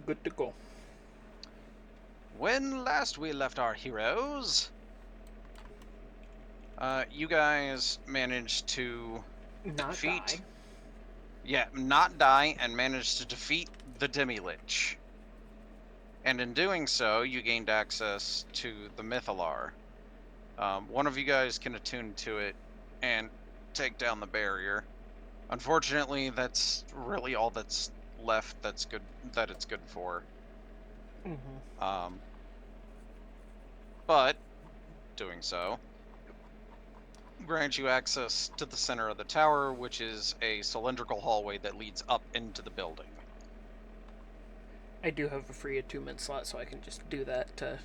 Good to go. When last we left our heroes, you guys managed to Not defeat, die. not die, and managed to defeat the Demi-Lich. And in doing so, you gained access to the Mythalar. One of you guys can attune to it and take down the barrier. Unfortunately, that's really all that's left that's good that it's good for. But doing so grants you access to the center of the tower, which is a cylindrical hallway that leads up into the building. I do have a free attunement slot, so I can just do that to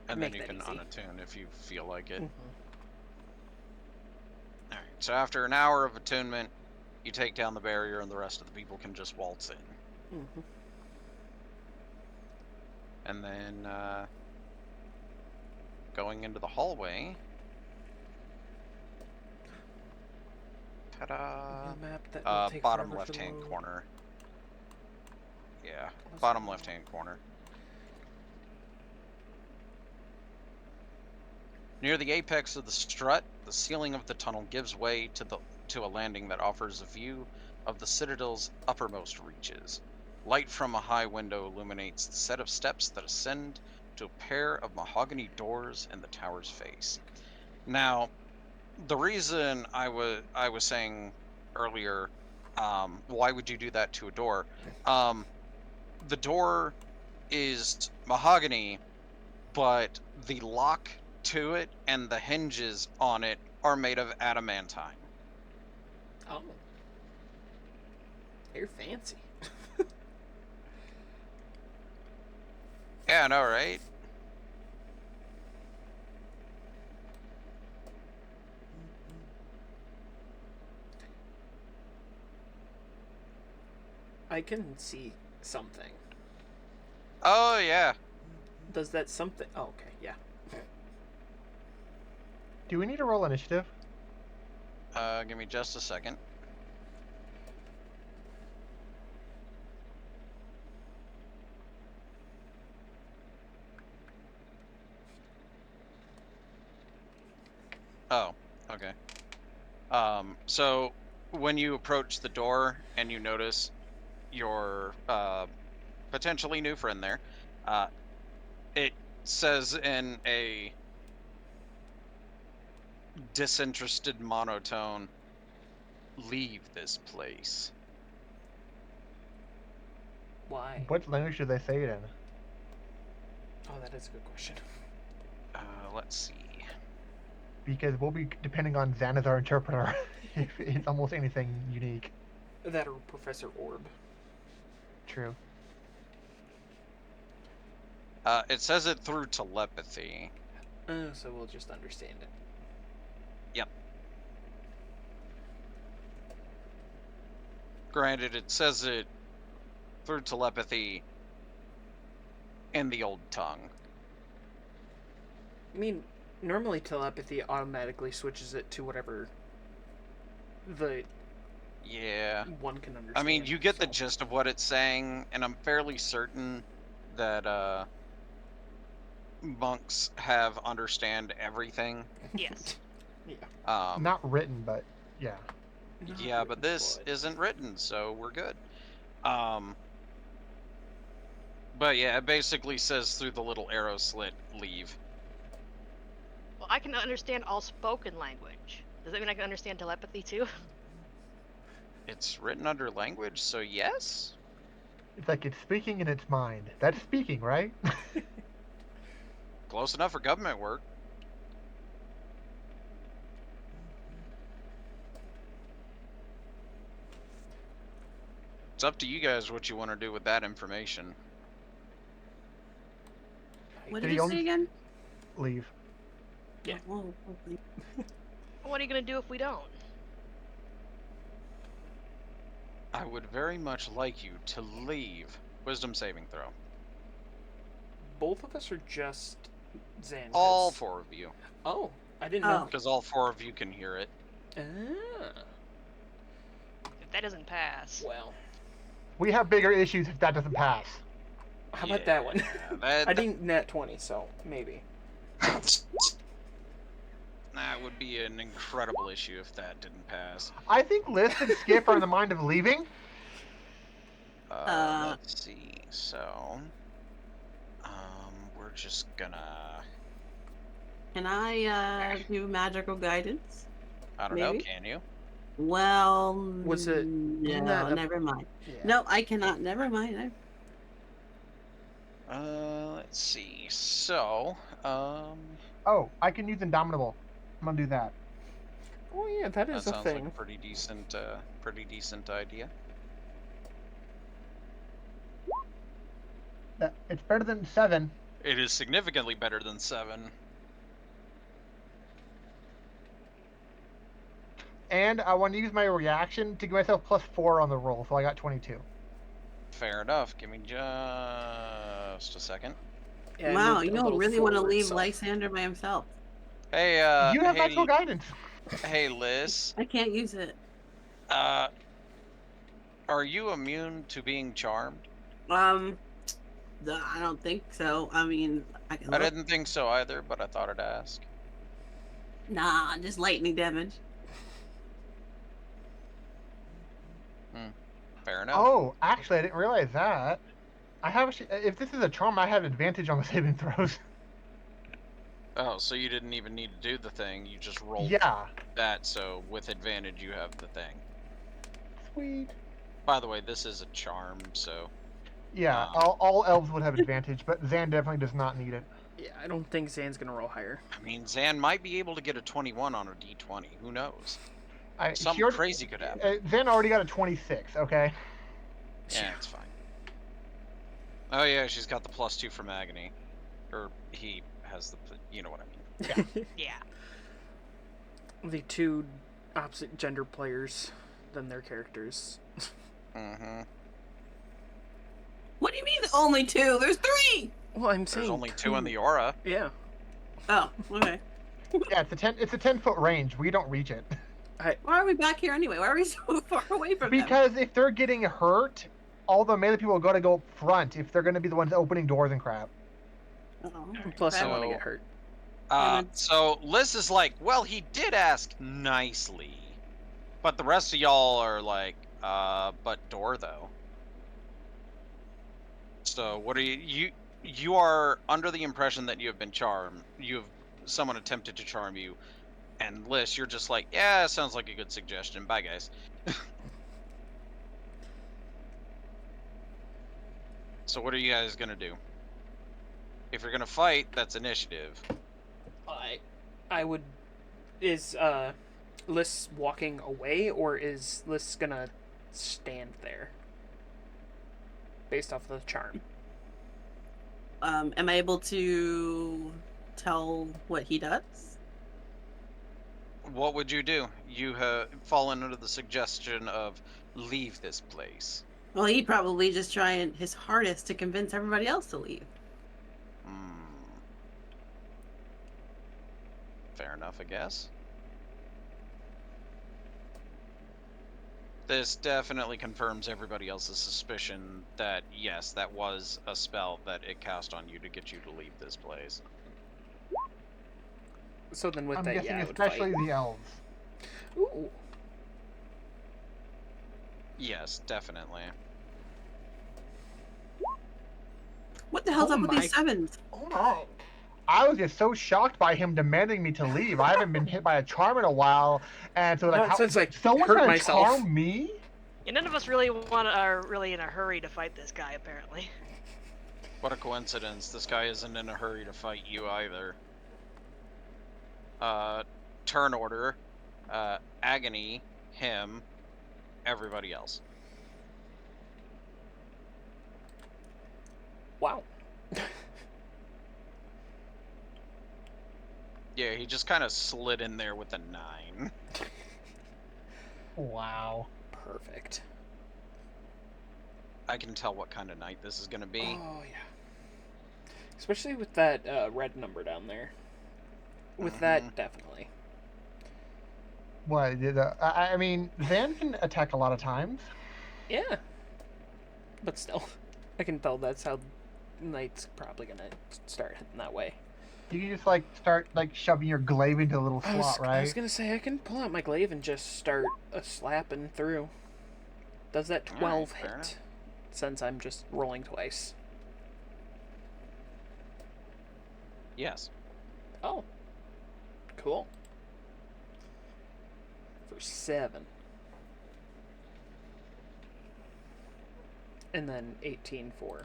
And make then you that can easy. unattune if you feel like it. Alright, so after an hour of attunement, you take down the barrier and the rest of the people can just waltz in. And then, going into the hallway. Ta-da! Map that will take Bottom forever to left-hand load. corner. Yeah, bottom left-hand corner. Near the apex of the strut, the ceiling of the tunnel gives way to a landing that offers a view of the Citadel's uppermost reaches. Light from a high window illuminates the set of steps that ascend to a pair of mahogany doors in the tower's face. Now, the reason I was saying earlier, why would you do that to a door? The door is mahogany, but the lock to it and the hinges on it are made of adamantine. Oh. You're fancy. Yeah, I know, right? I can see something. Oh, yeah. Does that something... Oh, okay, yeah. Do we need to roll initiative? Give me just a second. Oh, okay. So when you approach the door and you notice your potentially new friend there, it says in a disinterested monotone, "Leave this place." Why? What language do they say it in? Oh, that is a good question. Let's see. Because we'll be depending on Zan as our interpreter if it's almost anything unique. That or Professor Orb. True. It says it through telepathy. So we'll just understand it. Yep. Granted, it says it through telepathy in the old tongue. I mean, normally telepathy automatically switches it to whatever the one can understand. I mean, you get the gist of what it's saying, and I'm fairly certain that monks have understand everything. Yes. Yeah. Not written, but yeah. Yeah, but this isn't written, so we're good. But yeah, it basically says through the little arrow slit, "Leave." Well, I can understand all spoken language. Does that mean I can understand telepathy too? It's written under language, so yes? It's like it's speaking in its mind. That's speaking, right? Close enough for government work. It's up to you guys what you want to do with that information. What did it say again? Leave. Yeah. Well, What are you going to do if we don't? I would very much like you to leave. Wisdom saving throw. Both of us are just Zan? All four of you. Oh, I didn't know. Because all four of you can hear it. Ah. If that doesn't pass. Well. We have bigger issues if that doesn't pass. How about that one? That, I didn't nat 20, so maybe. That would be an incredible issue if that didn't pass. I think Liz and Skip are in the mind of leaving. Let's see. So, we're just gonna. Can I do magical guidance? I don't Maybe? know. Can you? Well, Was it- wasn't that no, a- never mind. Yeah. No, I cannot. Never mind. Let's see. So, Oh, I can use Indomitable. I'm gonna do that. Oh yeah, that that is a sounds thing. like a pretty decent idea. It's better than 7. It is significantly better than 7. And I want to use my reaction to give myself +4 on the roll, so I got 22. Fair enough. Give me just a second. Yeah, I Wow, moved you a don't little really want to forward, leave so- Lysander by himself. Hey, you have magical guidance. hey, Liz. I can't use it. Are you immune to being charmed? I don't think so. I mean, I can I look. didn't think so either, but I thought I'd ask. Nah, just lightning damage. Fair enough. Oh, actually, I didn't realize that. I have. If this is a charm, I have advantage on the saving throws. Oh, so you didn't even need to do the thing. You just rolled Yeah. that, so with advantage you have the thing. Sweet. By the way, this is a charm, so... Yeah, all elves would have advantage, but Zan definitely does not need it. Yeah, I don't think Zan's gonna roll higher. I mean, Zan might be able to get a 21 on a d20. Who knows? She Something already- crazy could happen. Zan already got a 26, okay? Yeah, it's fine. Oh yeah, she's got the +2 from Agony. Or he has the... You know what I mean. Yeah. The two opposite gender players, then their characters. Mm-hmm. What do you mean only 2? There's 3! Well, I'm There's saying only 2 in the aura. Yeah. Oh, okay. Yeah, it's a 10-foot range. We don't reach it. Why are we back here anyway? Why are we so far away from them? Because if they're getting hurt, all the melee people gotta go up front if they're gonna be the ones opening doors and crap. Oh, Plus, I crap. want to So- get hurt. So Liz is like, well, he did ask nicely. But the rest of y'all are like, but door though. So what are you are under the impression that you have been charmed. Someone attempted to charm you. And Liz, you're just like, yeah, sounds like a good suggestion. Bye, guys. So what are you guys gonna do? If you're gonna fight, that's initiative. I would. Is Liz walking away, or is Liz gonna stand there? Based off the charm. Am I able to tell what he does? What would you do? You have fallen under the suggestion of leave this place. Well, he'd probably just try his hardest to convince everybody else to leave. Fair enough, I guess. This definitely confirms everybody else's suspicion that, yes, that was a spell that it cast on you to get you to leave this place. So then with I'm that, guessing yeah, I would especially fight. the elves. Ooh. Yes, definitely. What the hell's Oh up with my- these 7s? Oh my. I was just so shocked by him demanding me to leave. I haven't been hit by a charm in a while, and so like, No, it sounds like someone's hurt gonna myself. charm me? Yeah, none of us really are really in a hurry to fight this guy, apparently. What a coincidence. This guy isn't in a hurry to fight you either. Turn order. Agony. Him. Everybody else. Wow. Yeah, he just kind of slid in there with a 9. Wow. Perfect. I can tell what kind of night this is gonna be. Oh yeah. Especially with that red number down there. With that, definitely. What? I mean, Zan can attack a lot of times. Yeah. But still, I can tell that's how Knight's probably gonna start heading that way. You can just like start like shoving your glaive into a little slot, right? I was gonna say I can pull out my glaive and just start slapping through. Does that 12 hit? Since I'm just rolling twice. Yes. Oh. Cool. For 7. And then 18 for...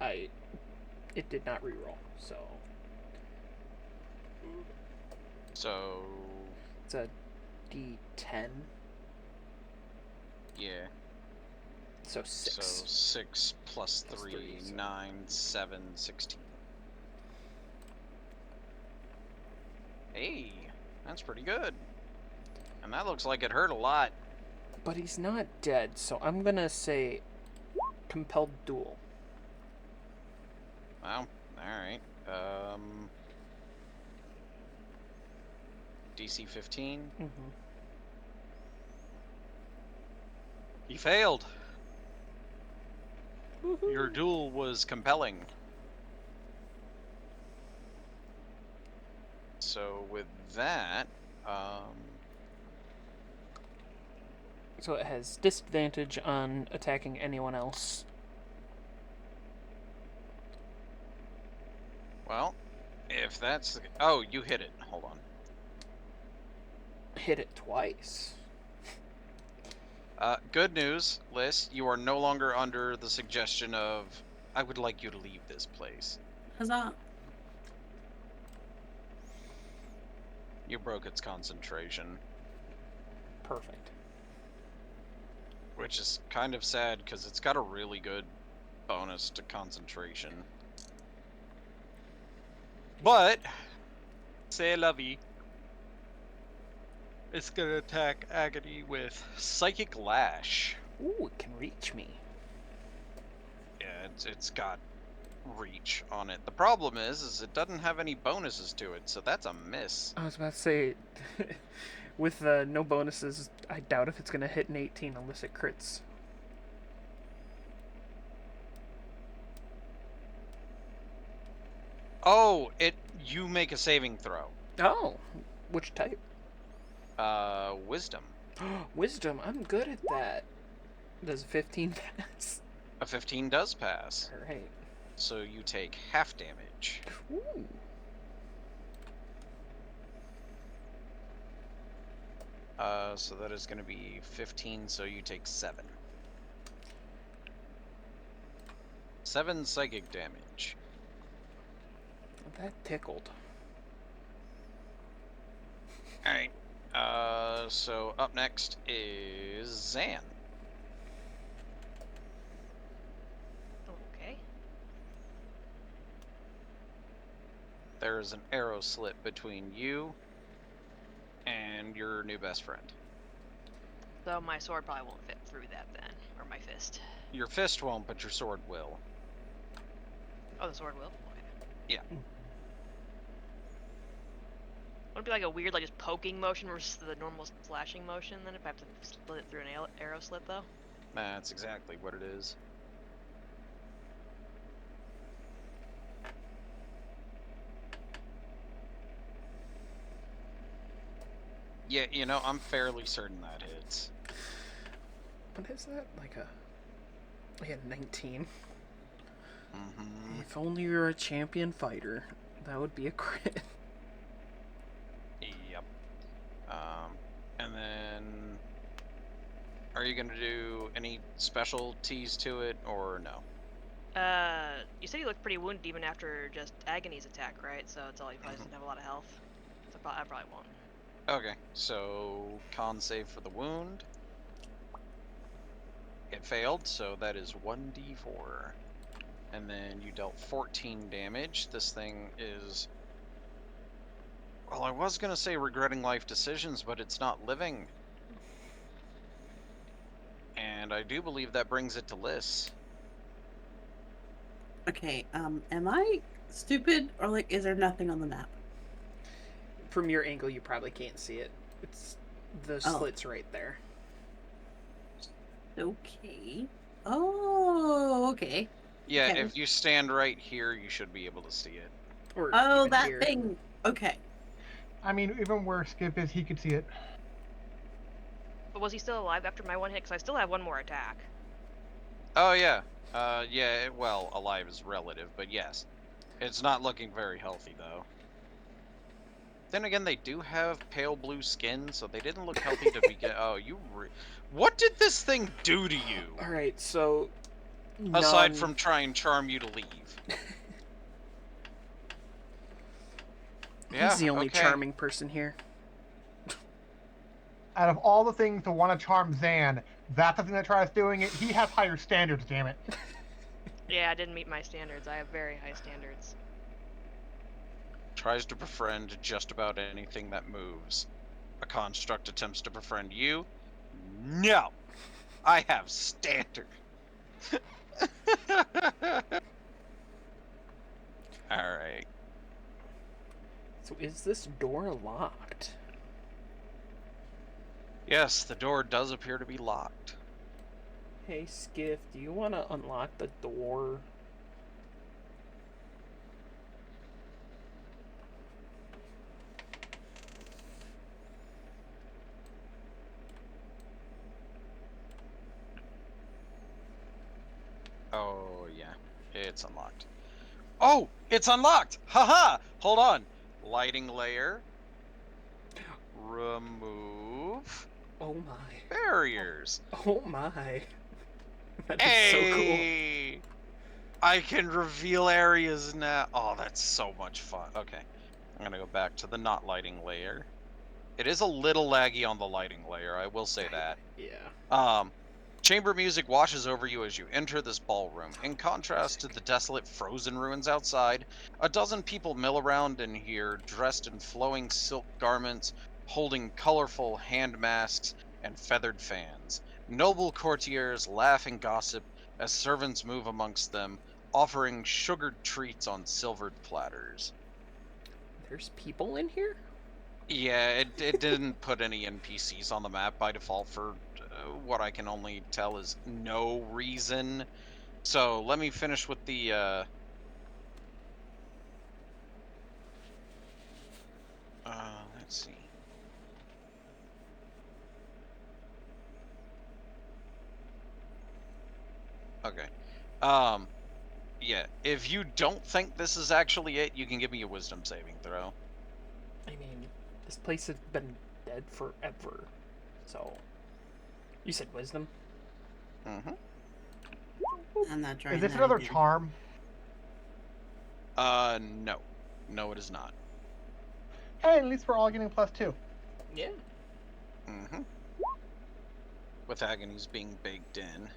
It did not reroll, so... So... It's a D10. Yeah. So 6. So 6 plus 3, 3, 9, 7, 16. Hey, that's pretty good. And that looks like it hurt a lot. But he's not dead, so I'm gonna say compelled duel. Well, alright. DC 15. Mm-hmm. He failed. Woohoo. Your duel was compelling. So with that, So it has disadvantage on attacking anyone else. well, if that's the... Oh, you hit it. Hold on. Hit it twice. Good news, Liz. You are no longer under the suggestion of, I would like you to leave this place. Huzzah. You broke its concentration. Perfect. Which is kind of sad, because it's got a really good bonus to concentration. But, c'est la vie. It's gonna attack Agony with Psychic Lash. Ooh, it can reach me. Yeah, it's got reach on it. The problem is it doesn't have any bonuses to it, so that's a miss. I was about to say, with no bonuses, I doubt if it's going to hit an 18 unless it crits. Oh, you make a saving throw. Oh, which type? Wisdom. Wisdom, I'm good at that. Does 15 pass? A 15 does pass. Alright. So you take half damage. Ooh. So that is going to be 15, so you take 7. 7 psychic damage. That tickled. Alright. So up next is Zan. Okay. There is an arrow slit between you and your new best friend. So my sword probably won't fit through that then, or my fist. Your fist won't, but your sword will. Oh, the sword will? Okay. Yeah. Would it be like a weird, like, just poking motion versus the normal slashing motion then, if I have to split it through an arrow slit, though? That's exactly what it is. Yeah, you know, I'm fairly certain that hits. What is that? Like a... Yeah, 19. Mm-hmm. If only you're a champion fighter, that would be a crit. Yep. And then... Are you going to do any specialties to it, or no? You said he looked pretty wounded even after just Agony's attack, right? So it's all he probably doesn't have a lot of health. So I probably won't. Okay, so con save for the wound. It failed, so that is 1d4. And then you dealt 14 damage. This thing is... Well, I was going to say regretting life decisions, but it's not living. And I do believe that brings it to Liz. Okay, am I stupid, or like, is there nothing on the map? From your angle, you probably can't see it. It's the slit's right there. Okay. Oh, okay. Yeah, Okay. if you stand right here, you should be able to see it. Or Oh, even that here. thing. Okay. I mean, even where Skip is, he could see it. But was he still alive after my one hit? Because I still have one more attack. Oh, yeah. Yeah, well, alive is relative, but yes. It's not looking very healthy, though. Then again, they do have pale blue skin, so they didn't look healthy to begin. Oh, what did this thing do to you? Alright, so... Aside from try and charm you to leave. Yeah, He's the only okay. charming person here. Out of all the things to want to charm Zan, that's the thing that tries doing it. He has higher standards, damn it. Yeah, I didn't meet my standards. I have very high standards. Tries to befriend just about anything that moves. A construct attempts to befriend you. No! I have standard. Alright. So is this door locked? Yes, the door does appear to be locked. Hey, Skiff, do you want to unlock the door? Oh, yeah. It's unlocked. Oh! It's unlocked! Haha! Hold on. Lighting layer. Remove Oh my. barriers. Oh my. That is so cool. Hey! I can reveal areas now. Oh, that's so much fun. Okay. I'm gonna go back to the not lighting layer. It is a little laggy on the lighting layer, I will say that. Yeah. Chamber music washes over you as you enter this ballroom. In contrast to the desolate frozen ruins outside, a dozen people mill around in here, dressed in flowing silk garments, holding colorful hand masks and feathered fans. Noble courtiers laugh and gossip as servants move amongst them, offering sugared treats on silvered platters. There's people in here? Yeah, it didn't put any NPCs on the map by default for what I can only tell is no reason. So let me finish with the let's see. Okay. Yeah, if you don't think this is actually it, you can give me a wisdom saving throw. I mean, this place has been dead forever. So, you said wisdom? Mm-hmm. I'm not trying. Is this that another again. charm? No. No, it is not. Hey, at least we're all getting +2. Yeah. Mm-hmm. With agonies being baked in.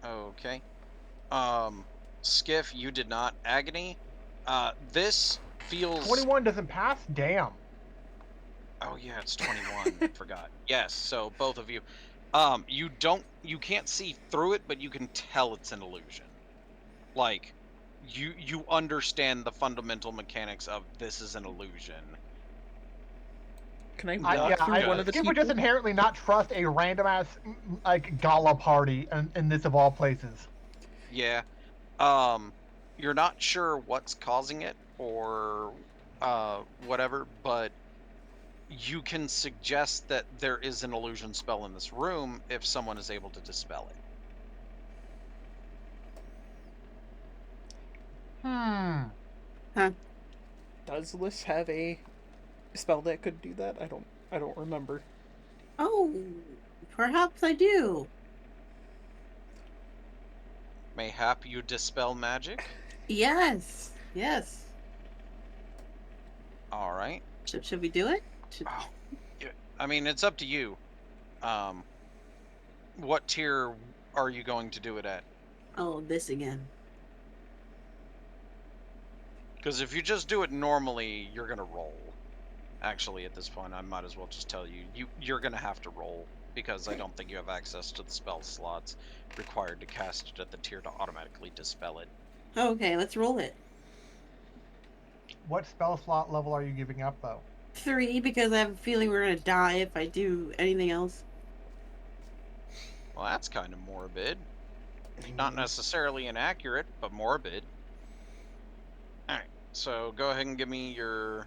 Okay. Skiff, you did not. Agony. This feels... 21 doesn't pass? Damn. Oh yeah, it's 21. Forgot. Yes, so both of you. You can't see through it, but you can tell it's an illusion. Like, you understand the fundamental mechanics of this is an illusion. Can I walk through one of the Skip people? would just inherently not trust a random ass like gala party in this of all places. Yeah. You're not sure what's causing it or whatever, but you can suggest that there is an illusion spell in this room if someone is able to dispel it. Does Liz have a spell that could do that? I don't remember. Oh, perhaps I do. Mayhap you dispel magic? Yes. Yes. All right. Should we do it? Oh, I mean, it's up to you. What tier are you going to do it at? Oh, this again. Because if you just do it normally, you're gonna roll. Actually, at this point, I might as well just tell you, you're gonna have to roll, because I don't think you have access to the spell slots required to cast it at the tier to automatically dispel it. Okay, let's roll it. What spell slot level are you giving up, though? 3, because I have a feeling we're gonna die if I do anything else. Well, that's kind of morbid. Not necessarily inaccurate, but morbid. Alright, so go ahead and give me your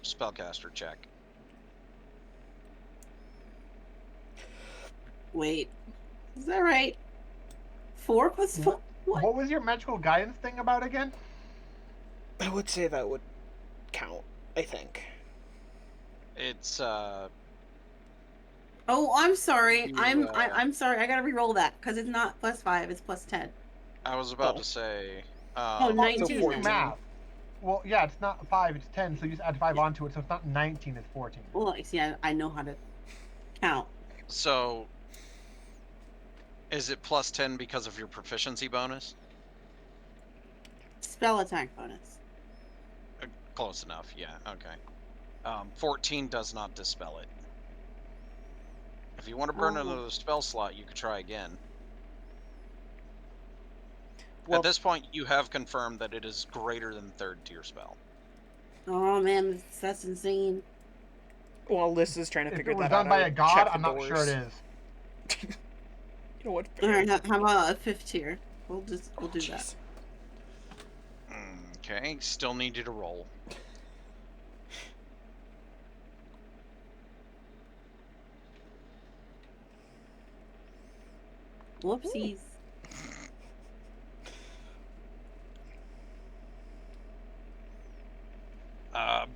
spellcaster check. Wait, is that right? 4 plus 4? What? What was your magical guidance thing about again? I would say that would count, I think. It's, Oh, I'm sorry. You, I'm sorry. I gotta re-roll that because it's not +5. It's +10. I was about Oh. to say, Oh, So 19. do 14. math. Well, yeah, it's not 5, it's 10, so you just add 5 onto it, so it's not 19, it's 14. Well, see, I know how to count. so, is it +10 because of your proficiency bonus? Spell attack bonus. Close enough, yeah, okay. 14 does not dispel it. If you want to burn Oh. another spell slot, you could try again. Well, At this point, you have confirmed that it is greater than 3rd tier spell. Oh man, that's insane. well, Liz is trying to If figure it was that out. done by I a god, checked the I'm not sure it doors. is. You know what? All right, how about a 5th tier? We'll do that. Jeez. Okay, still need you to roll. Whoopsies.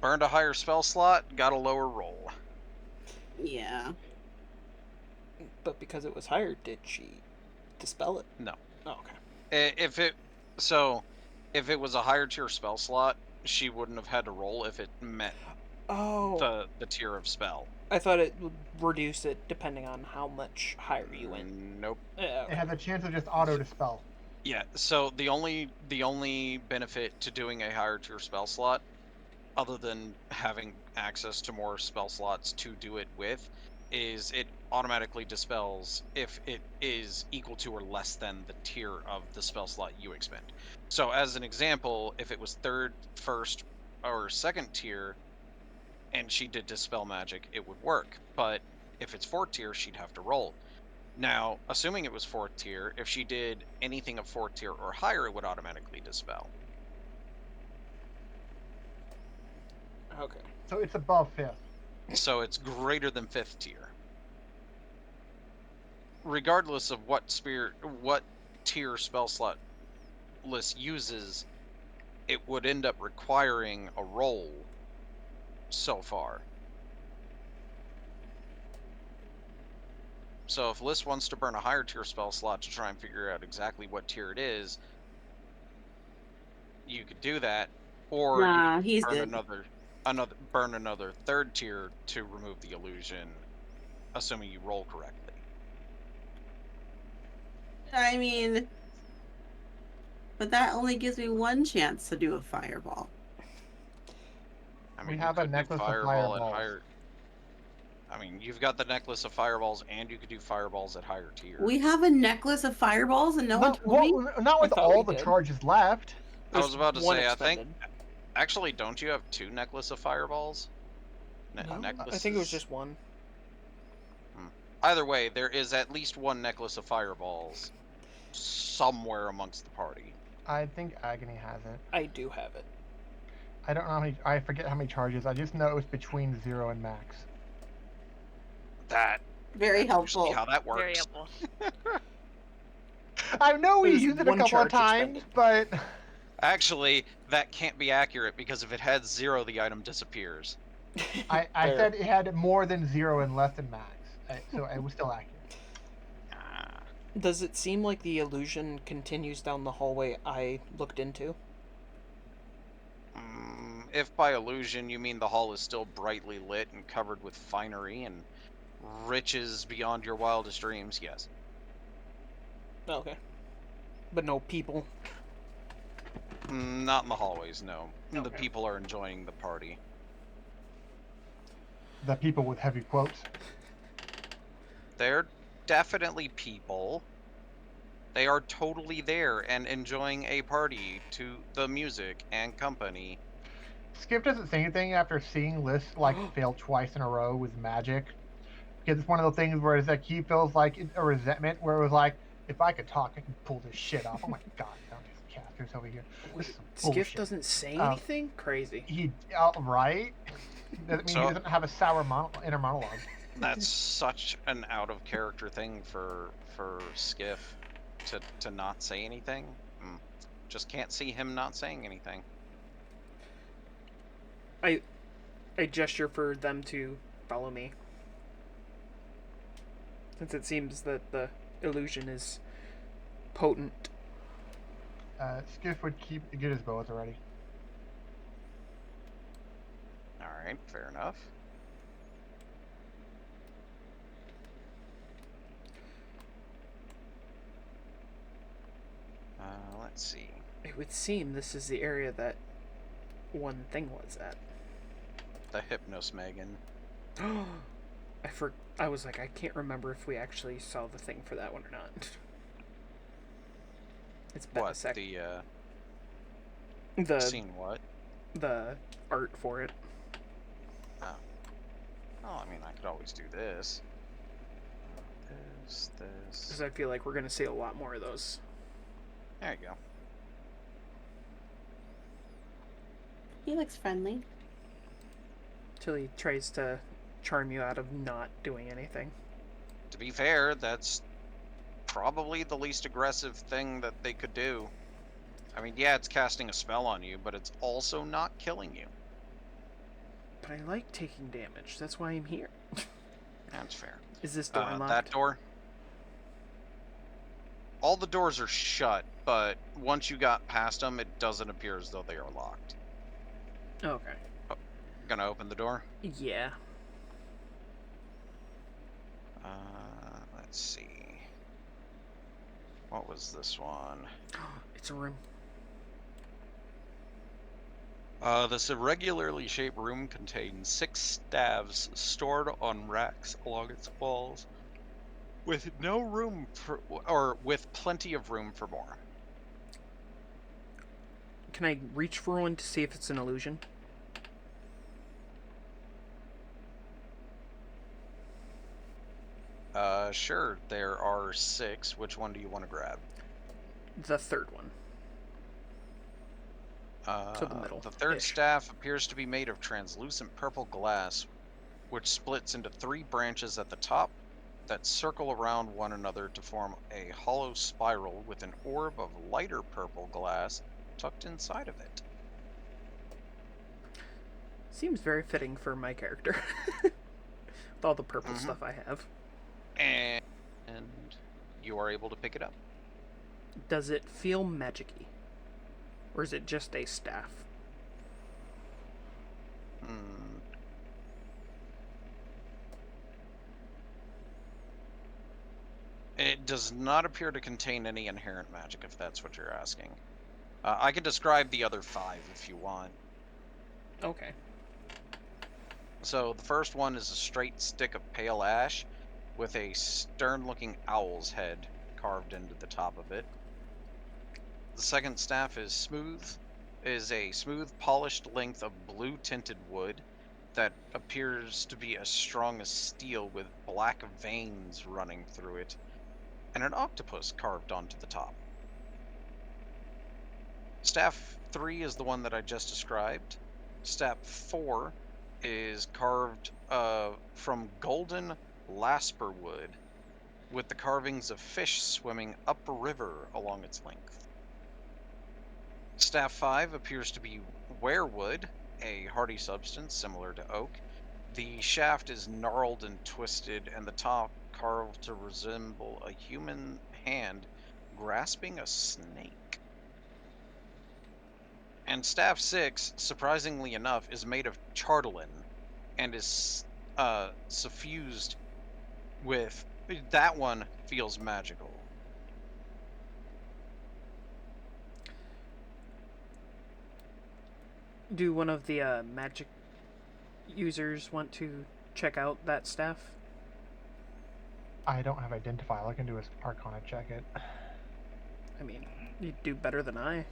Burned a higher spell slot, got a lower roll. Yeah. But because it was higher, did she dispel it? No. Oh, okay. If it was a higher tier spell slot, she wouldn't have had to roll if it met Oh, the tier of spell. I thought it would reduce it depending on how much higher you went. Nope. Yeah, It okay. has a chance of just auto dispel. Yeah, so the only benefit to doing a higher tier spell slot, other than having access to more spell slots to do it with, is it automatically dispels if it is equal to or less than the tier of the spell slot you expend. So as an example, if it was 3rd, 1st, or 2nd tier, and she did dispel magic, it would work. But if it's 4th tier, she'd have to roll. Now, assuming it was 4th tier, if she did anything of 4th tier or higher, it would automatically dispel. Okay. So it's above 5th. So it's greater than 5th tier. Regardless of what tier spell slot list uses, it would end up requiring a roll so far. So if Liz wants to burn a higher tier spell slot to try and figure out exactly what tier it is, you could do that, or Nah, you he's could good. burn another 3rd tier to remove the illusion, assuming you roll correctly. I mean, but that only gives me one chance to do a fireball. I We mean, have you a could do necklace of fireball at fireballs. higher. I mean, you've got the necklace of fireballs, and you could do fireballs at higher tiers. We have a necklace of fireballs, and no one told me. Not with I thought all we the did. charges left. I was There's about to one say, expended. Actually, don't you have 2 necklace of fireballs? No, I Necklaces? think it was just one. Either way, there is at least 1 necklace of fireballs somewhere amongst the party. I think Agony has it. I do have it. I don't know how many. I forget how many charges. I just know it was between 0 and max. That's Very usually helpful. how that works. Very helpful. I know we There's used it a one couple of charge times, expended. but Actually, that can't be accurate because if it has 0, the item disappears. I Fair. said it had more than 0 and less than max, so it was still accurate. Ah. Does it seem like the illusion continues down the hallway I looked into? If by illusion you mean the hall is still brightly lit and covered with finery and riches beyond your wildest dreams, yes. Oh, okay. But no people. Not in the hallways, no. The Okay. people are enjoying the party. The people with heavy quotes. They're definitely people. They are totally there and enjoying a party to the music and company. Skip doesn't say anything after seeing Liz like fail twice in a row with magic. Because it's one of those things where it's like he feels like a resentment where it was like, if I could talk, I could pull this shit off. Oh my god, down these casters over here. This is Wait, some Skiff bullshit. doesn't say anything? Crazy. He right? Doesn't mean he So- doesn't have a sour inner monologue. That's such an out of character thing for Skiff to not say anything. Just can't see him not saying anything. I gesture for them to follow me. Since it seems that the illusion is potent. Skiff would get his bow at the ready. All right, fair enough. Let's see. It would seem this is the area that one thing was at. The Hypnos Megan. I was like, I can't remember if we actually saw the thing for that one or not. It's been a What sec. the scene? What? The art for it. Oh, I mean, I could always do this. This. Because I feel like we're gonna see a lot more of those. There you go. He looks friendly. Till he tries to charm you out of not doing anything. To be fair, that's probably the least aggressive thing that they could do. I mean, yeah, it's casting a spell on you, but it's also not killing you. But I like taking damage. That's why I'm here. That's fair. Is this door unlocked? That door? All the doors are shut, but once you got past them, it doesn't appear as though they are locked. Okay. Gonna open the door? Yeah. Let's see. What was this one? It's a room. This irregularly shaped room contains 6 staves stored on racks along its walls, with no room for, or with plenty of room for more. Can I reach for one to see if it's an illusion? Sure. There are 6. Which one do you want to grab? The third one. To the middle. The third ish. staff appears to be made of translucent purple glass, which splits into 3 branches at the top that circle around one another to form a hollow spiral with an orb of lighter purple glass tucked inside of it. Seems very fitting for my character. With all the purple Mhm. stuff I have. And you are able to pick it up. Does it feel magic-y? Or is it just a staff? It does not appear to contain any inherent magic, if that's what you're asking. I can describe the other 5 if you want. Okay. So the first one is a straight stick of pale ash with a stern-looking owl's head carved into the top of it. The second staff is a smooth, polished length of blue-tinted wood that appears to be as strong as steel with black veins running through it, and an octopus carved onto the top. Staff 3 is the one that I just described. Staff 4 is carved from golden lasper wood with the carvings of fish swimming upriver along its length. Staff 5 appears to be weirwood, a hardy substance similar to oak. The shaft is gnarled and twisted, and the top carved to resemble a human hand grasping a snake. And Staff 6, surprisingly enough, is made of chartolin and is suffused with... That one feels magical. Do one of the magic users want to check out that staff? I don't have identify. All I can do is Arcana check it. I mean, you'd do better than I.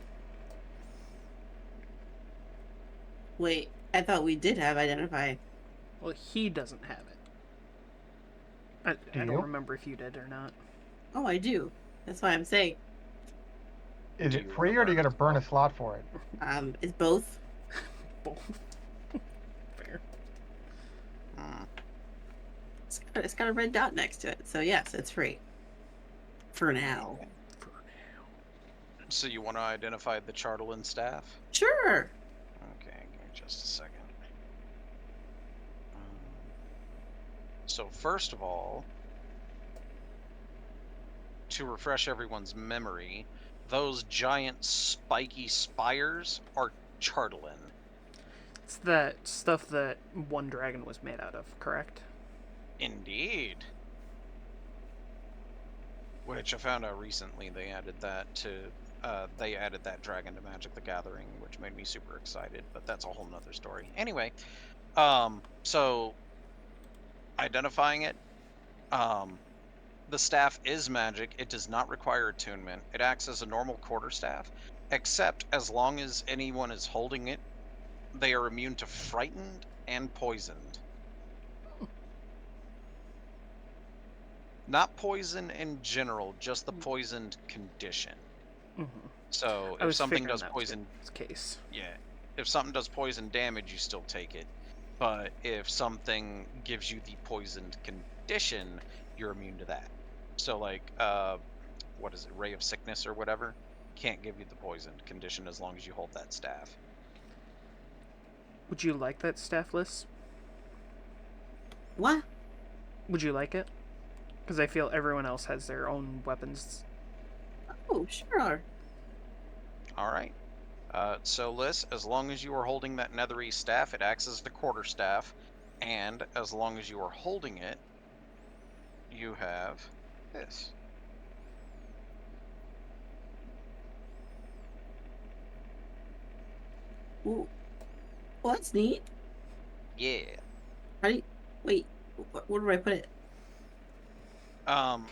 Wait, I thought we did have identify. Well, he doesn't have it. I Do don't you? remember if you did or not. Oh, I do. That's why I'm saying. Is Do it you wanna free or do you burn got to as burn well? a slot for it? It's both. Both. Fair. Hmm. It's got a red dot next to it, so yes, it's free. For now. Okay. So you want to identify the Chartleland staff? Sure. Okay, give me just a second. So first of all, to refresh everyone's memory, those giant spiky spires are Chartleland. It's that stuff that one dragon was made out of, correct? Indeed. Which I found out recently they added that to they added that dragon to Magic the Gathering, which made me super excited, but that's a whole nother story. Anyway, so identifying it, the staff is magic. It does not require attunement. It acts as a normal quarterstaff, except as long as anyone is holding it, they are immune to frightened and poisoned. Not poison in general, just the poisoned condition. Mm-hmm. So I if was something figuring does that poison, was the case. yeah, if something does poison damage, you still take it. But if something gives you the poisoned condition, you're immune to that. So like, what is it, Ray of Sickness or whatever, can't give you the poisoned condition as long as you hold that staff. Would you like that staff list? What? Would you like it? Because I feel everyone else has their own weapons. Oh, sure. All right. So Liz, as long as you are holding that nethery staff, it acts as the quarterstaff, and as long as you are holding it, you have this. Ooh. Well, that's neat. Yeah. How do you... Wait, where do I put it?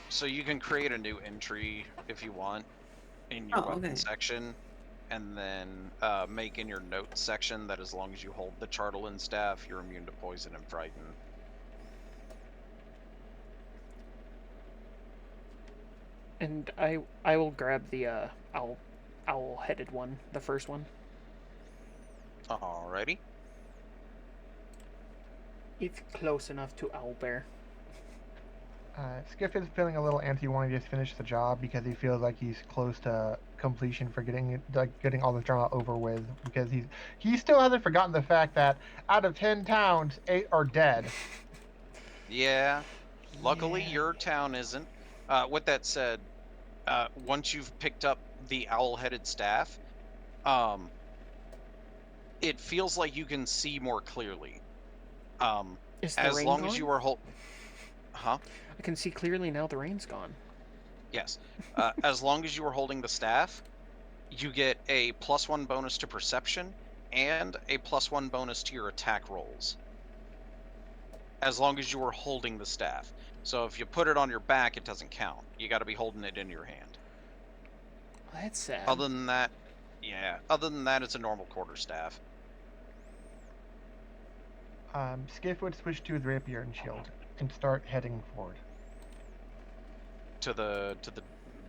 So you can create a new entry if you want in your Oh, weapon okay. section, and then make in your notes section that as long as you hold the Chartleland staff, you're immune to poison and frighten. And I will grab the owl-headed one, the first one. Alrighty. It's close enough to owlbear. Skiff is feeling a little antsy wanting to just finish the job because he feels like he's close to completion for getting all this drama over with, because he still hasn't forgotten the fact that out of 10 towns, 8 are dead. Yeah. Luckily, Yeah. your town isn't. With that said, once you've picked up the owl-headed staff, it feels like you can see more clearly. Is the As rain long gone? as you are Huh? I can see clearly now the rain's gone. Yes. As long as you are holding the staff, you get a +1 bonus to perception and a +1 bonus to your attack rolls. As long as you are holding the staff. So if you put it on your back, it doesn't count. You got to be holding it in your hand. Well, that's sad. Other than that, yeah. Other than that, it's a normal quarterstaff. Skiff would switch to his rapier and shield and start heading forward. To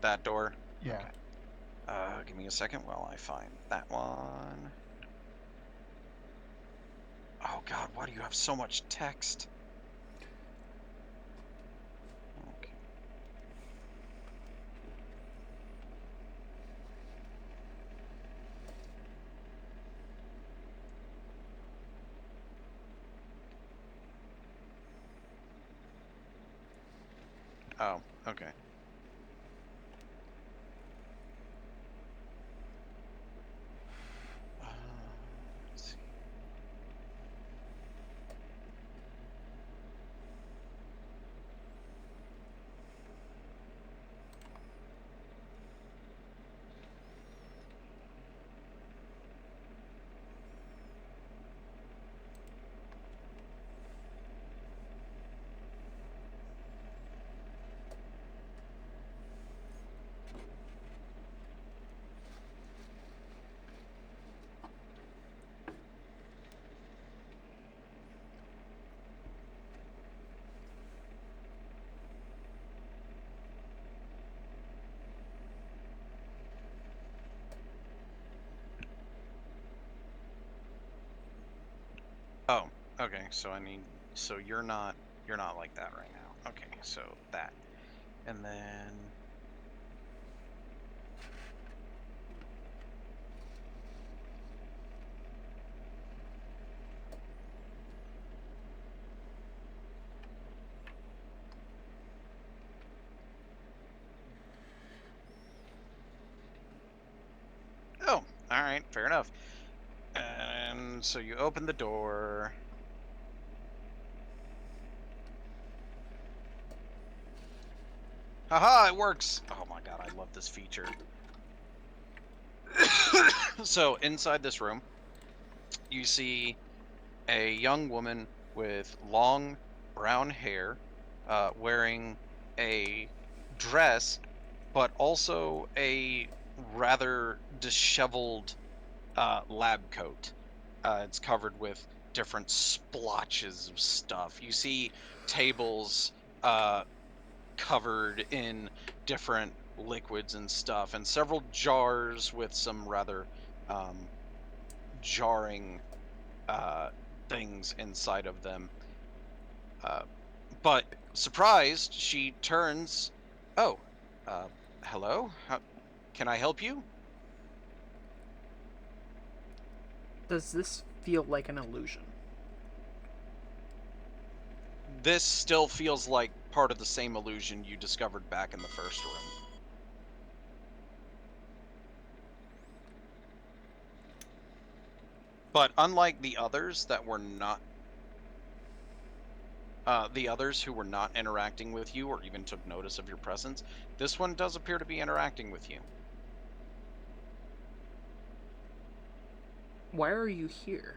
that door. Yeah. Okay. Give me a second while I find that one. Oh God, why do you have so much text? Okay. Oh, okay. Let's see. Okay, so I need. So you're not like that right now. Okay, so that, and then. Oh, all right, fair enough. And so you open the door. Haha, it works! Oh my god, I love this feature. So inside this room, you see a young woman with long brown hair, wearing a dress, but also a rather disheveled lab coat. It's covered with different splotches of stuff. You see tables covered in different liquids and stuff, and several jars with some rather um, jarring things inside of them. Uh, but surprised, she turns. Oh, uh, hello? Can I help you? Does this feel like an illusion? This still feels like part of the same illusion you discovered back in the first room. But unlike the others that were not, the others who were not interacting with you or even took notice of your presence, this one does appear to be interacting with you. Why are you here?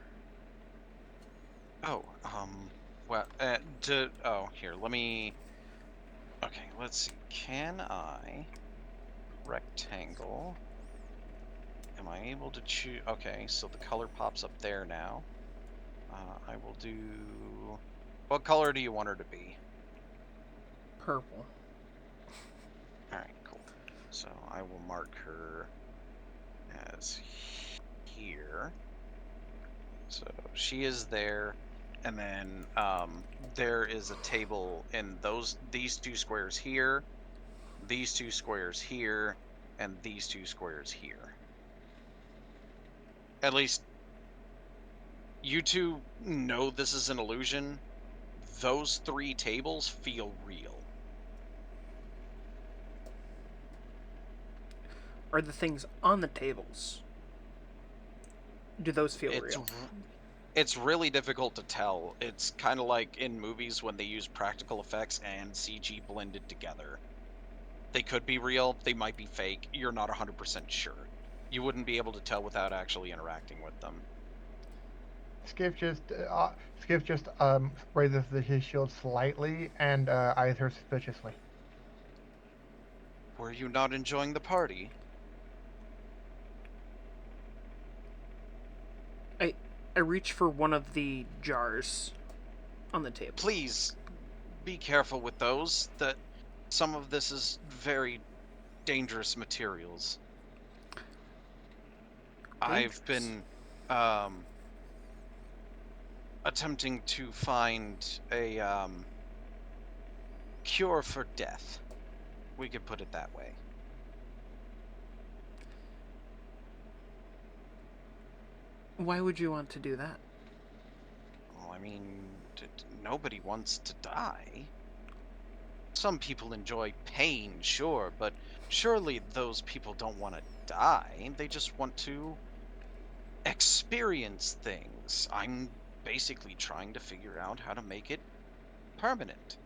Oh, well, here, let me, okay, let's see, can I, rectangle, am I able to choose, okay, so the color pops up there now. I will do, what color do you want her to be? Purple. Alright, cool. So I will mark her as here. So she is there, and then there is a table in these two squares here, these two squares here, and these two squares here. At least you two know this is an illusion. Those three tables feel real. Are the things on the tables? Do those feel real? It's really difficult to tell. It's kind of like in movies when they use practical effects and CG blended together. They could be real, they might be fake. You're not 100% sure. You wouldn't be able to tell without actually interacting with them. Skiff just raises his shield slightly and eyes her suspiciously. Were you not enjoying the party? I reach for one of the jars on the table. Please be careful with those. That some of this is very dangerous materials. I've been attempting to find a cure for death. We could put it that way. Why would you want to do that? Well, I mean, nobody wants to die. Some people enjoy pain, sure, but surely those people don't want to die. They just want to experience things. I'm basically trying to figure out how to make it permanent.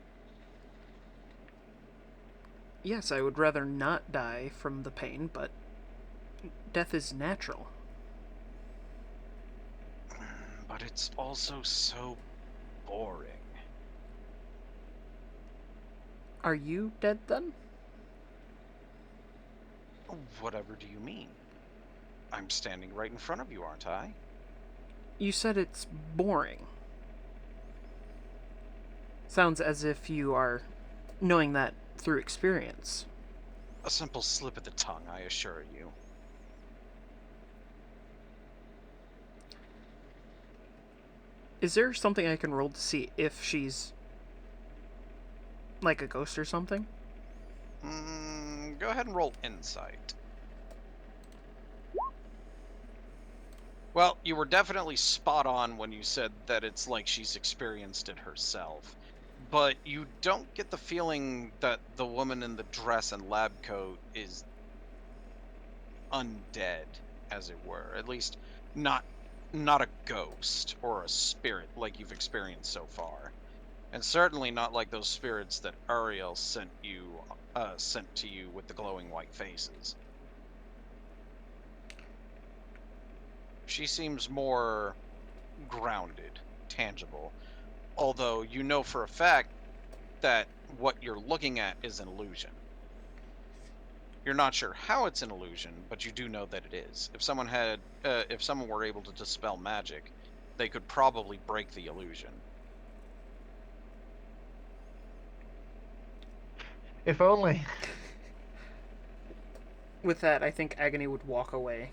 Yes, I would rather not die from the pain, but death is natural. But it's also so boring. Are you dead then? Whatever do you mean? I'm standing right in front of you, aren't I? You said it's boring. Sounds as if you are knowing that through experience. A simple slip of the tongue, I assure you. Is there something I can roll to see if she's like a ghost or something? Go ahead and roll insight. Well, you were definitely spot on when you said that it's like she's experienced it herself. But you don't get the feeling that the woman in the dress and lab coat is undead, as it were. At least not a ghost or a spirit like you've experienced so far. And certainly not like those spirits that Ariel sent to you with the glowing white faces. She seems more grounded, tangible. Although you know for a fact that what you're looking at is an illusion. You're not sure how it's an illusion, but you do know that it is. If someone were able to dispel magic, they could probably break the illusion. If only. With that, I think Agony would walk away.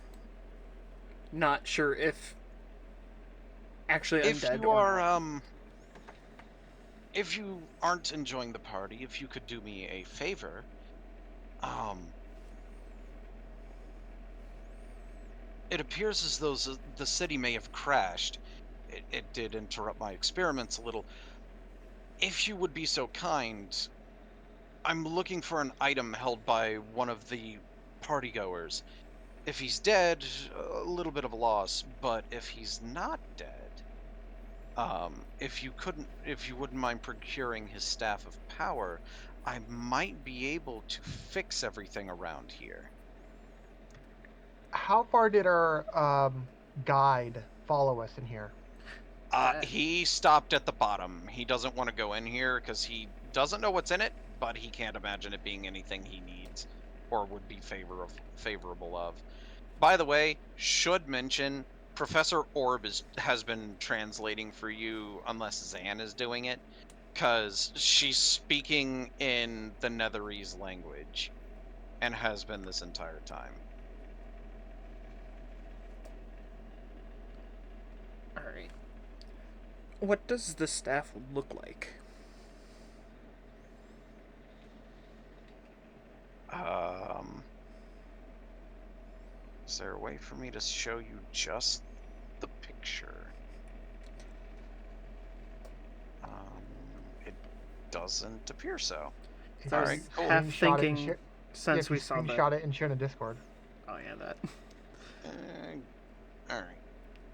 Not sure if actually If undead you or are, not. if you aren't enjoying the party, if you could do me a favor, it appears as though the city may have crashed. It did interrupt my experiments a little. If you would be so kind, I'm looking for an item held by one of the partygoers. If he's dead, a little bit of a loss, but if he's not dead, if you wouldn't mind procuring his staff of power, I might be able to fix everything around here. How far did our guide follow us in here? He stopped at the bottom. He doesn't want to go in here because he doesn't know what's in it, but he can't imagine it being anything he needs or would be favorable of. By the way, should mention Professor Orb has been translating for you unless Zan is doing it, because she's speaking in the Netherese language and has been this entire time. Alright. What does the staff look like? Is there a way for me to show you just the picture? It doesn't appear so. If I you was Alright, cool. half screenshot it and thinking share- since if you we saw screenshot that. it and share in the Discord. Oh yeah, that. Alright.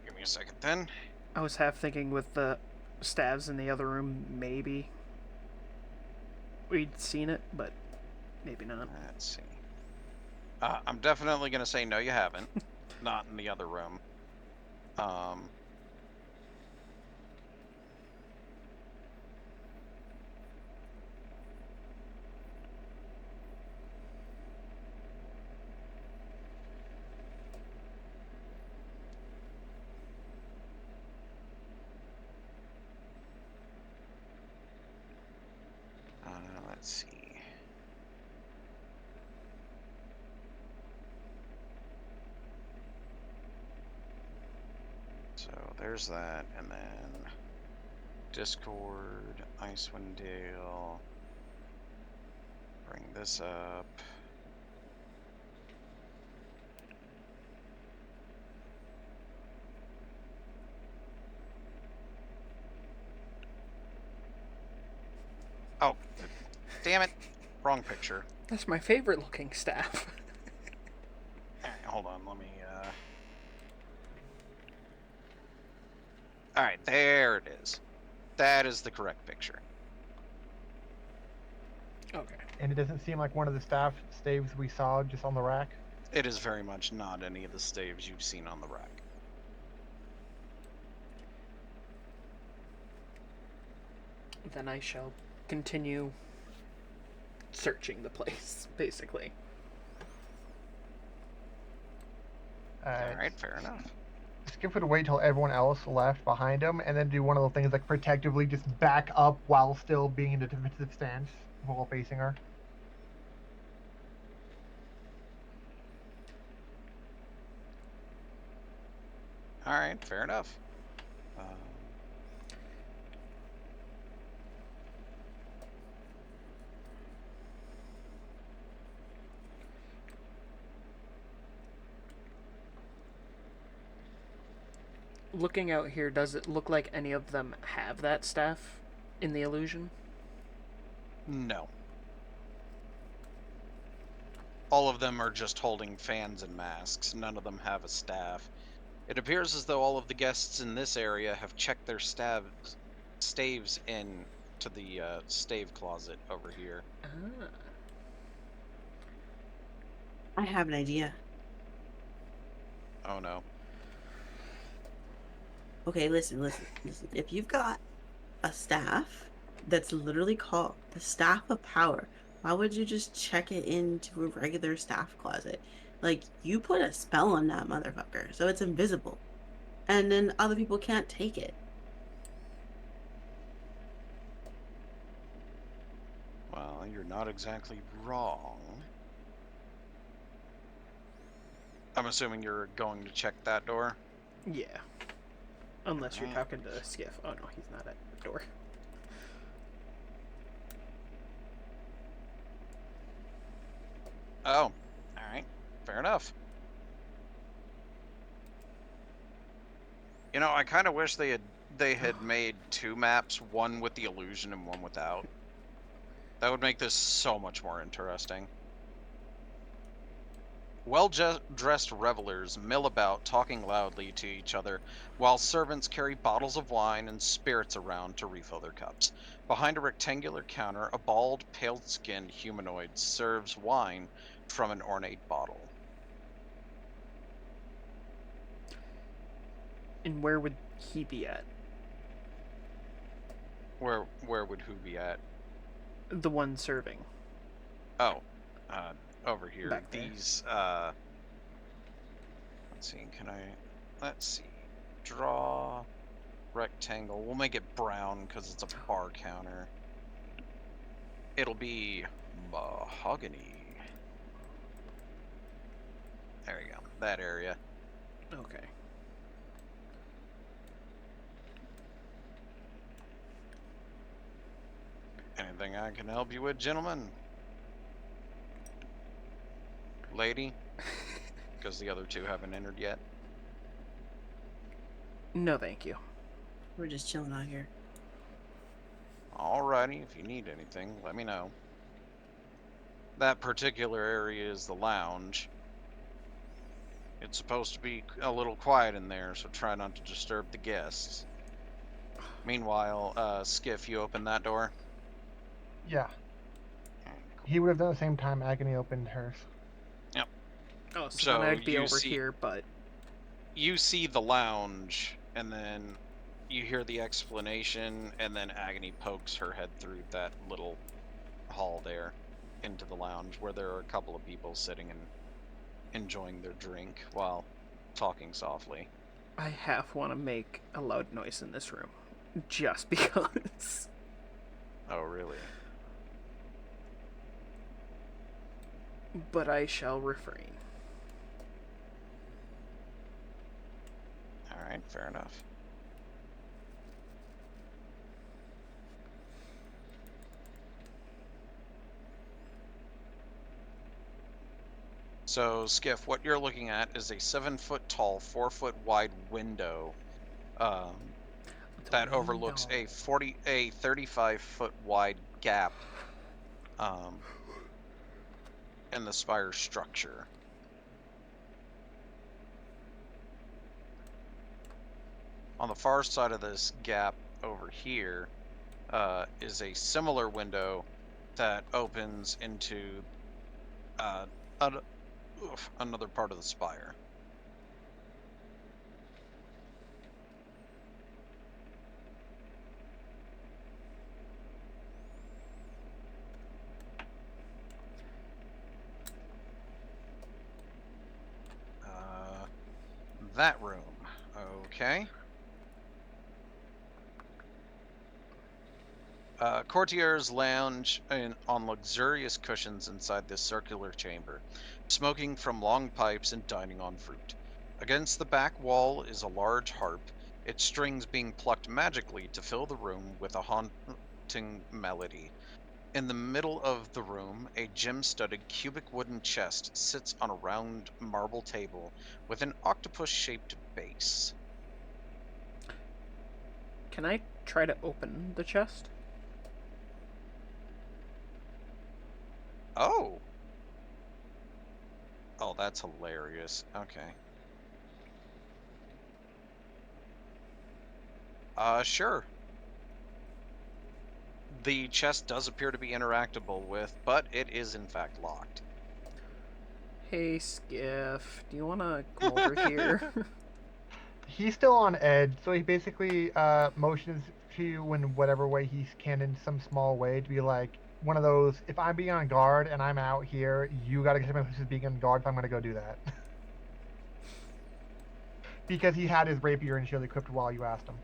Give me a second then. I was half thinking with the staves in the other room, maybe we'd seen it, but maybe not. Let's see. I'm definitely going to say no, you haven't. Not in the other room. Let's see. So there's that, and then Discord, Icewind Dale. Bring this up. Oh, damn it. Wrong picture. That's my favorite looking staff. Alright, hold on, let me, Alright, there it is. That is the correct picture. Okay. And it doesn't seem like one of the staves we saw just on the rack. It is very much not any of the staves you've seen on the rack. Then I shall continue searching the place, basically. Alright, fair enough. Skip would wait till everyone else left behind him, and then do one of the things like protectively just back up while still being in a defensive stance while facing her. Alright, fair enough. Looking out here, does it look like any of them have that staff in the illusion? No. All of them are just holding fans and masks. None of them have a staff. It appears as though all of the guests in this area have checked their staves in to the stave closet over here. Ah. I have an idea. Oh no. Okay, listen. If you've got a staff that's literally called the Staff of Power, why would you just check it into a regular staff closet? Like, you put a spell on that motherfucker, so it's invisible. And then other people can't take it. Well, you're not exactly wrong. I'm assuming you're going to check that door? Yeah. Unless you're Alright. talking to Skiff. Oh no, he's not at the door. Oh, alright. Fair enough. You know, I kind of wish they had made 2 maps, one with the illusion and one without. That would make this so much more interesting. Well-dressed revelers mill about, talking loudly to each other, while servants carry bottles of wine and spirits around to refill their cups. Behind a rectangular counter, a bald, pale-skinned humanoid serves wine from an ornate bottle. And where would he be at? Where would who be at? The one serving. Oh, over here. Back there. These, let's see, let's see, draw rectangle. We'll make it brown because it's a bar counter. It'll be mahogany. There you go, that area. Okay. Anything I can help you with, gentlemen? Lady? Because the other 2 haven't entered yet. No, thank you. We're just chilling out here. Alrighty, if you need anything, let me know. That particular area is the lounge. It's supposed to be a little quiet in there, so try not to disturb the guests. Meanwhile, Skiff, you open that door? Yeah. He would have done the same time Agony opened hers. Oh, so So then I'd be you over see- here, but You see the lounge, and then you hear the explanation, and then Agony pokes her head through that little hall there into the lounge, where there are a couple of people sitting and enjoying their drink while talking softly. I half want to make a loud noise in this room. Just because. Oh, really? But I shall refrain. Alright, fair enough. So, Skiff, what you're looking at is a 7-foot tall, 4-foot wide window that overlooks a 35-foot wide gap in the spire structure. On the far side of this gap over here is a similar window that opens into another part of the spire. That room. Okay. Courtiers lounge on luxurious cushions inside this circular chamber, smoking from long pipes and dining on fruit. Against the back wall is a large harp, its strings being plucked magically to fill the room with a haunting melody. In the middle of the room, a gem-studded cubic wooden chest sits on a round marble table with an octopus-shaped base. Can I try to open the chest? Oh. Oh, that's hilarious. Okay. Sure. The chest does appear to be interactable with, but it is in fact locked. Hey, Skiff, do you want to come over here? He's still on edge, so he basically motions to you in whatever way he can in some small way to be like one of those, if I'm being on guard and I'm out here, you gotta get somebody who's being on guard if I'm gonna go do that. Because he had his rapier and shield equipped while you asked him.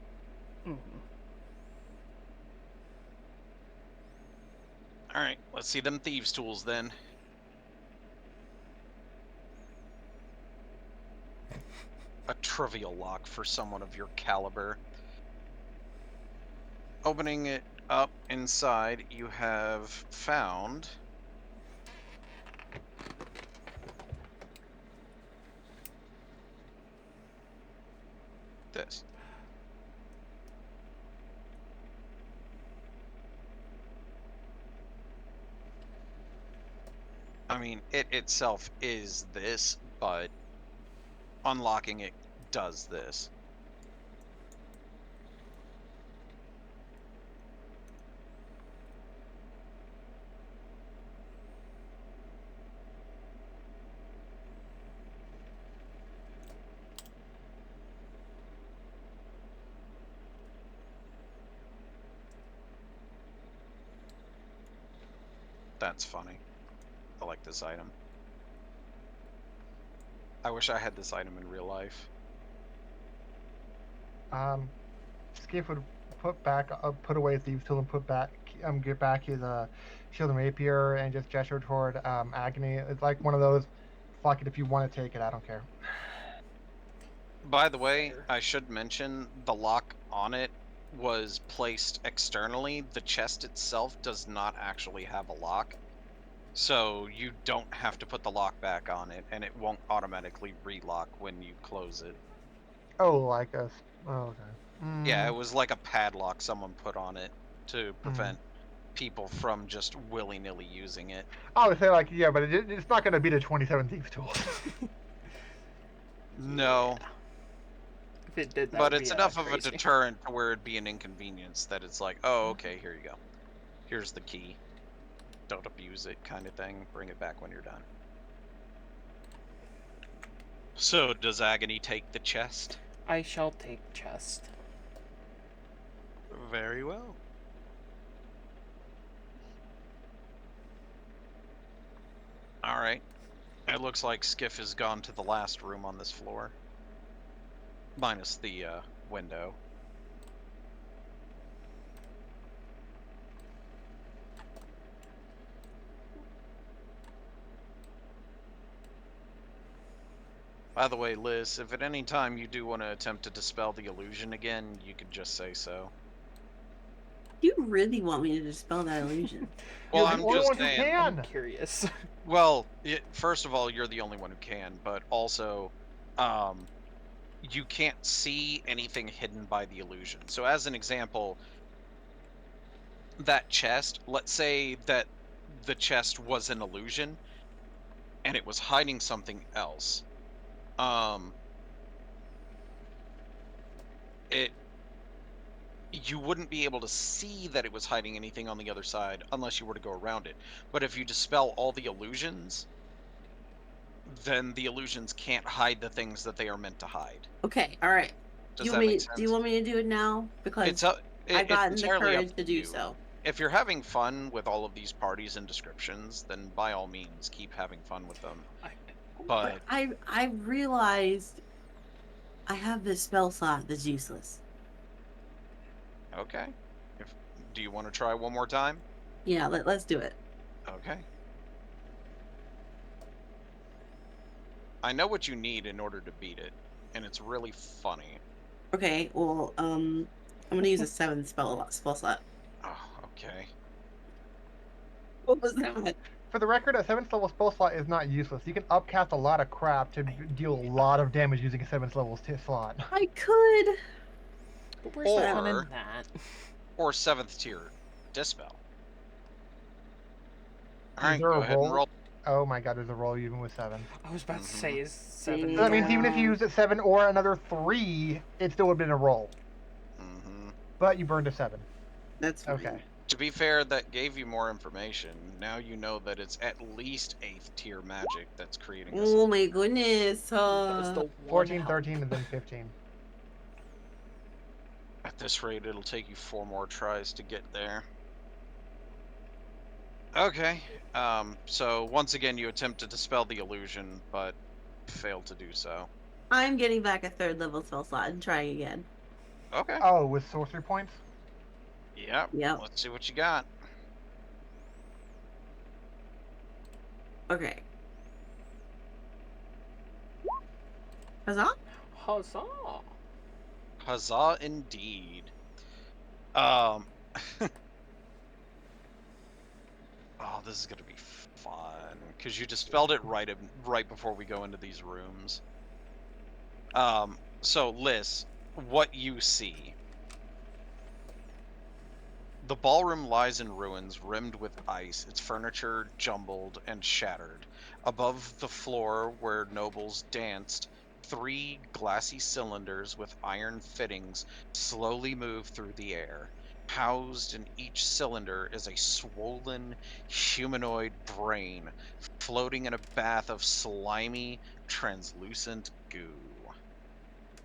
Alright, let's see them thieves' tools then. A trivial lock for someone of your caliber. Opening it up inside, you have found this. I mean, it itself is this, but unlocking it does this. That's funny. I like this item. I wish I had this item in real life. Skiff would put away his thieves' tool and get back his shield and rapier and just gesture toward Agony. It's like one of those, fuck it, if you want to take it, I don't care. By the way, I should mention the lock on it was placed externally. The chest itself does not actually have a lock. So you don't have to put the lock back on it, and it won't automatically relock when you close it. Oh, like us. Oh, okay. Yeah, it was like a padlock someone put on it to prevent people from just willy-nilly using it. I would say, like, yeah, but it's not going to beat a 27 Thieves' Tool. No. If it did, that But would it's be, enough of a crazy. deterrent to where it'd be an inconvenience that it's like, oh, okay, here you go. Here's the key. Don't abuse it, kind of thing. Bring it back when you're done. So, does Agony take the chest? I shall take chest. Very well. Alright. It looks like Skiff has gone to the last room on this floor. Minus the window. By the way, Liz, if at any time you do want to attempt to dispel the illusion again, you could just say so. You really want me to dispel that illusion? Well, You're I'm the only just one who saying. can. I'm curious. Well, first of all, you're the only one who can, but also, you can't see anything hidden by the illusion. So as an example, that chest, let's say that the chest was an illusion, and it was hiding something else. You wouldn't be able to see that it was hiding anything on the other side unless you were to go around it. But if you dispel all the illusions, then the illusions can't hide the things that they are meant to hide. Okay, all right. Does that make sense? Do you want me to do it now? Because I've gotten the courage to do so. If you're having fun with all of these parties and descriptions, then by all means keep having fun with them. But I realized I have this spell slot that's useless. okay. Do you want to try one more time? Yeah, let's do it. Okay. I know what you need in order to beat it, and it's really funny. Okay, well, I'm gonna use a 7 spell slot. Oh, okay. What was that? For the record, a 7th level spell slot is not useless. You can upcast a lot of crap to deal a lot of damage using a 7th level slot. I could. But where's the fun in Or- that? Or 7th tier Dispel. Is Alright, there go a ahead and roll. Oh my god, there's a roll even with 7. I was about to Mhm. say, is 7 So that means even if you Yeah. used a 7 or another 3, it still would have been a roll. Mm-hmm. But you burned a 7. That's fine. Okay. To be fair, that gave you more information. Now you know that it's at least 8th tier magic that's creating this. Oh my goodness. That was the one 14, help. 13, and then 15. At this rate, it'll take you 4 more tries to get there. Okay. So once again, you attempt to dispel the illusion, but fail to do so. I'm getting back a 3rd level spell slot and trying again. Okay. Oh, with sorcery points? Yep. Yep. Let's see what you got. Okay. Huzzah? Huzzah! Huzzah indeed. Oh, this is gonna be fun because you dispelled it right before we go into these rooms. So Liz, what you see? The ballroom lies in ruins, rimmed with ice, its furniture jumbled and shattered. Above the floor where nobles danced, 3 glassy cylinders with iron fittings slowly move through the air. Housed in each cylinder is a swollen humanoid brain, floating in a bath of slimy, translucent goo.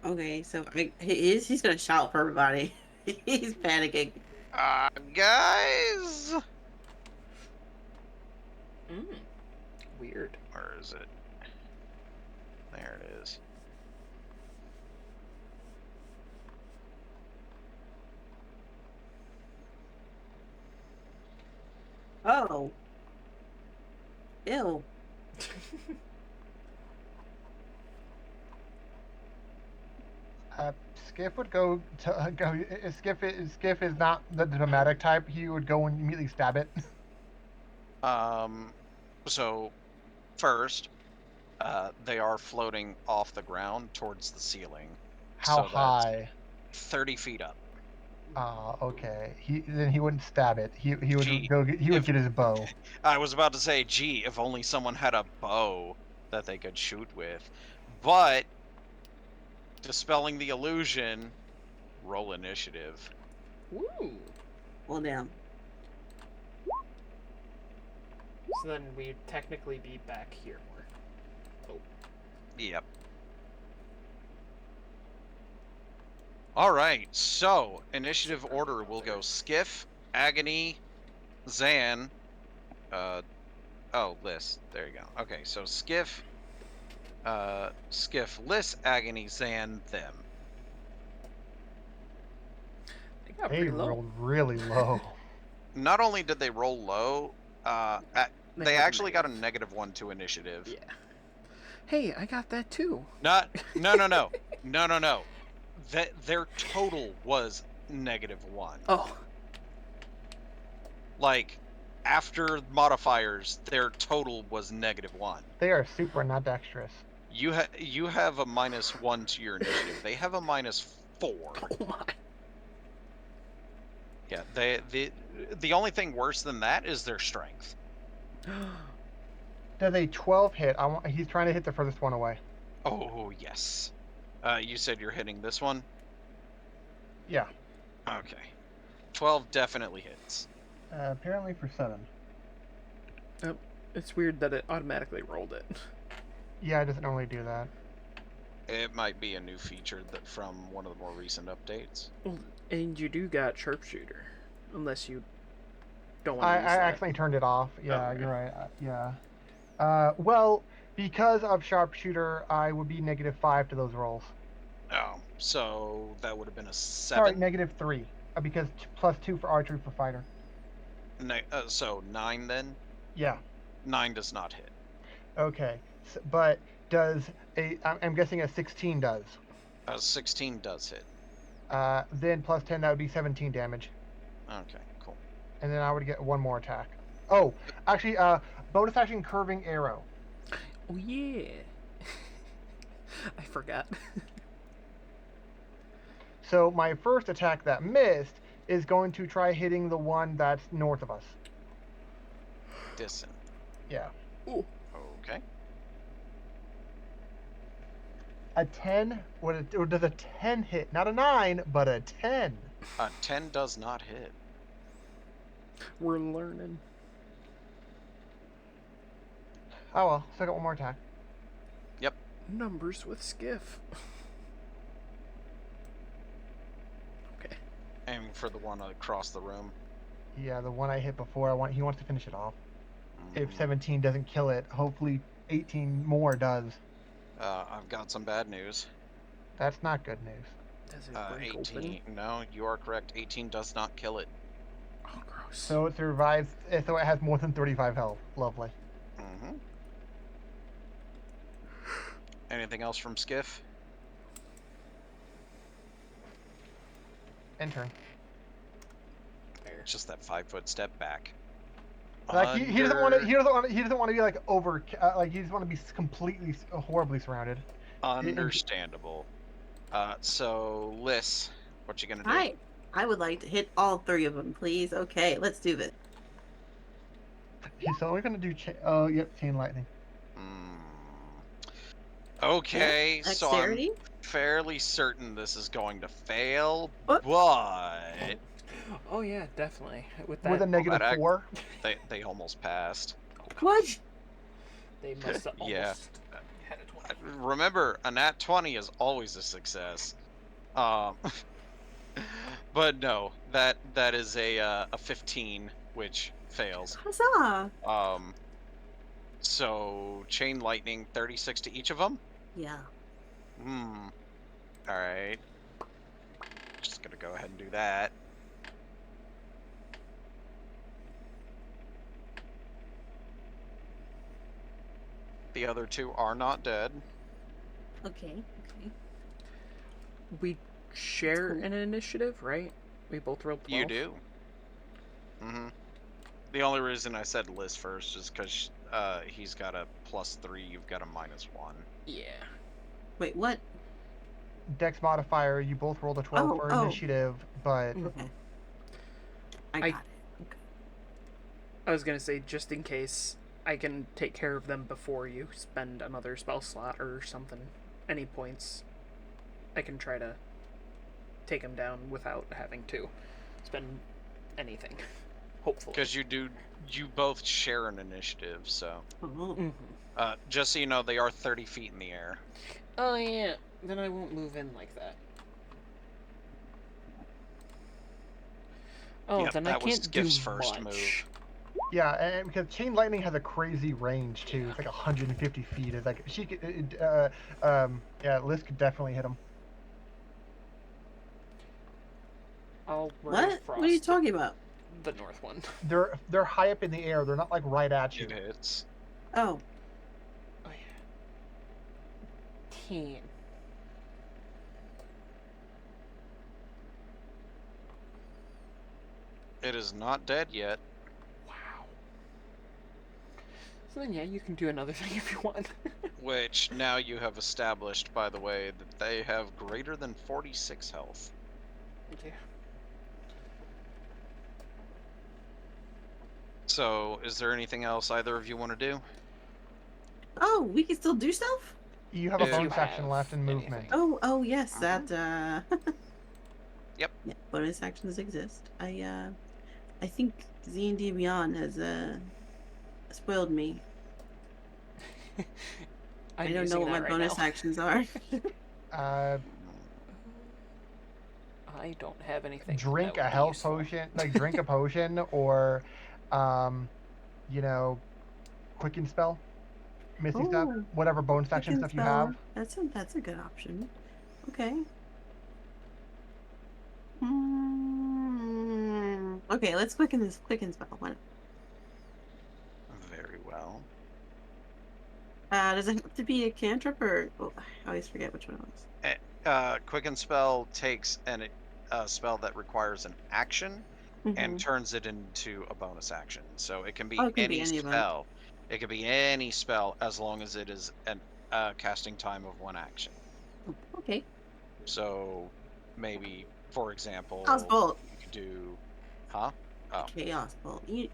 Okay, so he's gonna shout for everybody. He's panicking. Guys? Weird. Where is it? There it is. Oh. Ew. Skiff would go to go. Skiff is not the dramatic type. He would go and immediately stab it. So first, they are floating off the ground towards the ceiling. How So that's high? 30 feet up. Okay. Then he wouldn't stab it. He would Gee, go. He would if- get his bow. I was about to say, gee, if only someone had a bow that they could shoot with. But dispelling the illusion, roll initiative. Woo! Well, damn. So then we'd technically be back here more. Yep. All right, so initiative order will go Skiff, Agony, Zan. Liz. There you go. Okay, so Skiff, Liz, Agony, Zan, them. They got They pretty low. rolled really low. Not only did they roll low, they have actually got a negative. -1 to initiative. Yeah. Hey, I got that too. No. Their total was -1. Oh. Like, after modifiers, their total was -1. They are super not dexterous. You have a -1 to your initiative. They have a -4. Oh my. Yeah, the only thing worse than that is their strength. Does a 12 hit? He's trying to hit the furthest one away. Oh yes. You said you're hitting this one? Yeah. Okay. 12 definitely hits. Apparently for 7. It's weird that it automatically rolled it. Yeah, it doesn't normally do that. It might be a new feature that from one of the more recent updates. Well, and you do got sharpshooter, unless you don't want I to use that. accidentally turned it off. Yeah, Okay. you're right. Yeah. Well, because of sharpshooter, I would be -5 to those rolls. Oh, so that would have been a 7. Sorry, -3. Because +2 for archery for fighter. So 9 then? Yeah. 9 does not hit. Okay. But does I'm guessing a 16 does. 16 does hit. Then +10, that would be 17 damage. Okay, cool. And then I would get one more attack. Oh, actually, bonus action curving arrow. Oh yeah. I forgot. So my first attack that missed is going to try hitting the one that's north of us. Distant. Yeah. Ooh. Okay. A 10? Or does a 10 hit? Not a 9, but a 10. 10 does not hit. We're learning. Oh well, still got one more attack. Numbers with Skiff. Okay. Aiming for the one across the room. Yeah, the one I hit before, he wants to finish it off. If Mhm. 17 doesn't kill it, hopefully 18 more does. I've got some bad news. That's not good news. Does it break 18. open? No, you are correct. 18 does not kill it. Oh, gross. So it survives, so it has more than 35 health. Lovely. Mm-hmm. Anything else from Skiff? End turn. It's just that 5-foot step back. Like he doesn't want to. He doesn't want to be like like he doesn't want to be completely horribly surrounded. Understandable. So Liz, what you gonna do? Hi. I would like to hit all 3 of them, please. Okay, let's do this. He's only going to do. Yep, chain lightning. Okay, Yep, so I'm dexterity. fairly certain this is going to fail, What? but Oh yeah, definitely. With that, With a negative that 4. they almost passed. What? they must have Yeah. almost had a 20. Remember, a nat 20 is always a success. But no, that is a 15, which fails. Huzzah! So chain lightning, 36 to each of them. Yeah. All right. Just gonna go ahead and do that. The other 2 are not dead. Okay. We share Cool. an initiative, right? We both rolled 12. You do. Mm-hmm. The only reason I said Liz first is because he's got a +3, you've got a -1. Yeah. Wait, what? Dex modifier. You both rolled a 12 Oh, for oh. initiative, but Okay. I got it. Okay. I was gonna say, just in case, I can take care of them before you spend another spell slot or something. Any points, I can try to take them down without having to spend anything. Hopefully. Because you both share an initiative, so. Oh. Just so you know, they are 30 feet in the air. Oh yeah, then I won't move in like that. Oh, Yep, then I that was can't do Skiff's first much. move. yeah, and because chain lightning has a crazy range too. It's like 150 feet. It's like she could. Yeah, Liz could definitely hit him. I'll What? frost What are you talking about? the north one. They're high up in the air. They're not like right at you. It hits. Oh. Oh yeah. 10. It is not dead yet. Wow. So then, yeah, you can do another thing if you want. Which now you have established, by the way, that they have greater than 46 health. Yeah. So, is there anything else either of you want to do? Oh, we can still do stuff? You have a If you bonus action have left in anything. movement. Oh, yes, Uh-huh. that, Yep. Yeah, bonus actions exist. I think D&D Beyond has, spoiled me. I don't know what my bonus actions are. Uh, I don't have anything. drink that would a be health useful. potion, like drink a potion, or, you know, quicken spell, misty stuff, Ooh, whatever bonus action Quicken stuff you spell. have. That's a good option. Okay. Okay, let's quicken spell. Why not? Very well. Does it have to be a cantrip or? Oh, I always forget which one it was. Quicken Spell takes a spell that requires an action and turns it into a bonus action. So it can be Oh, it can be any any of them. spell. It can be any spell as long as it is a casting time of 1 action. Okay. So maybe, for example, Chaos Bolt. you could do, huh? Oh, Chaos Bolt. You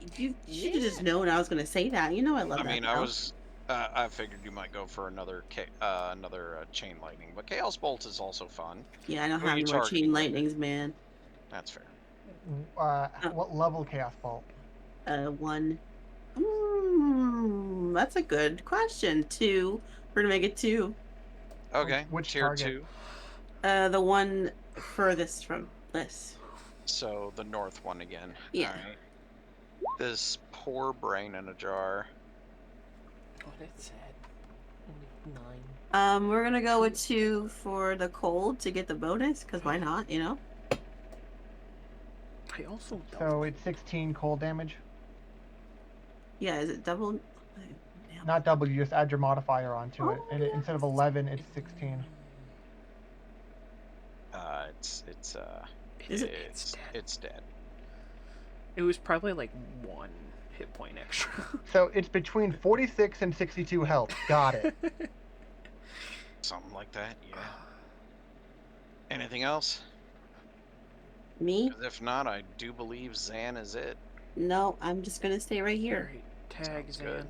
should have just known I was gonna say that. You know I love I that mean, spell. I figured you might go for another chain lightning, but chaos bolt is also fun. Yeah, I don't Who have you any more targeting chain with? lightnings, man. That's fair. What level Chaos Bolt? 1. That's a good question. 2. We're gonna make it 2. Okay, Which tier target? 2. The one furthest from this. So the north one again. Yeah. All right. This poor brain in a jar. Oh, that's sad. Only 9. We're gonna go with 2 for the cold to get the bonus, because why not, you know? I also don't. So it's 16 cold damage. Yeah, is it double? Damn. Not double, you just add your modifier onto it. Oh, And yeah. instead of 11, it's 16. Is it? It's dead. It was probably like 1 hit point extra. So it's between 46 and 62 health. Got it. Something like that, yeah. Anything else? Me? 'Cause if not, I do believe Zan is it. No, I'm just gonna stay right here. Alright, tag Sounds Zan. good.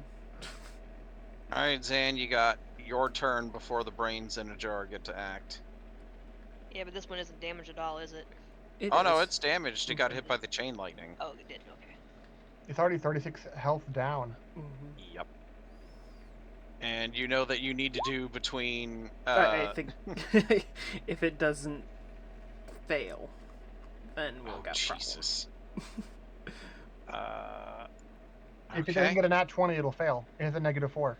Alright, Zan, you got your turn before the brains in a jar get to act. Yeah, but this one isn't damaged at all, is it? Oh no, is. it's damaged. It got hit by the chain lightning. Oh, it did. Okay. It's already 36 health down. Mhm. Yep. And you know that you need to do between. I think if it doesn't fail, then we'll Oh, got Jesus. If it Okay. doesn't get a nat 20, it'll fail. It has a -4.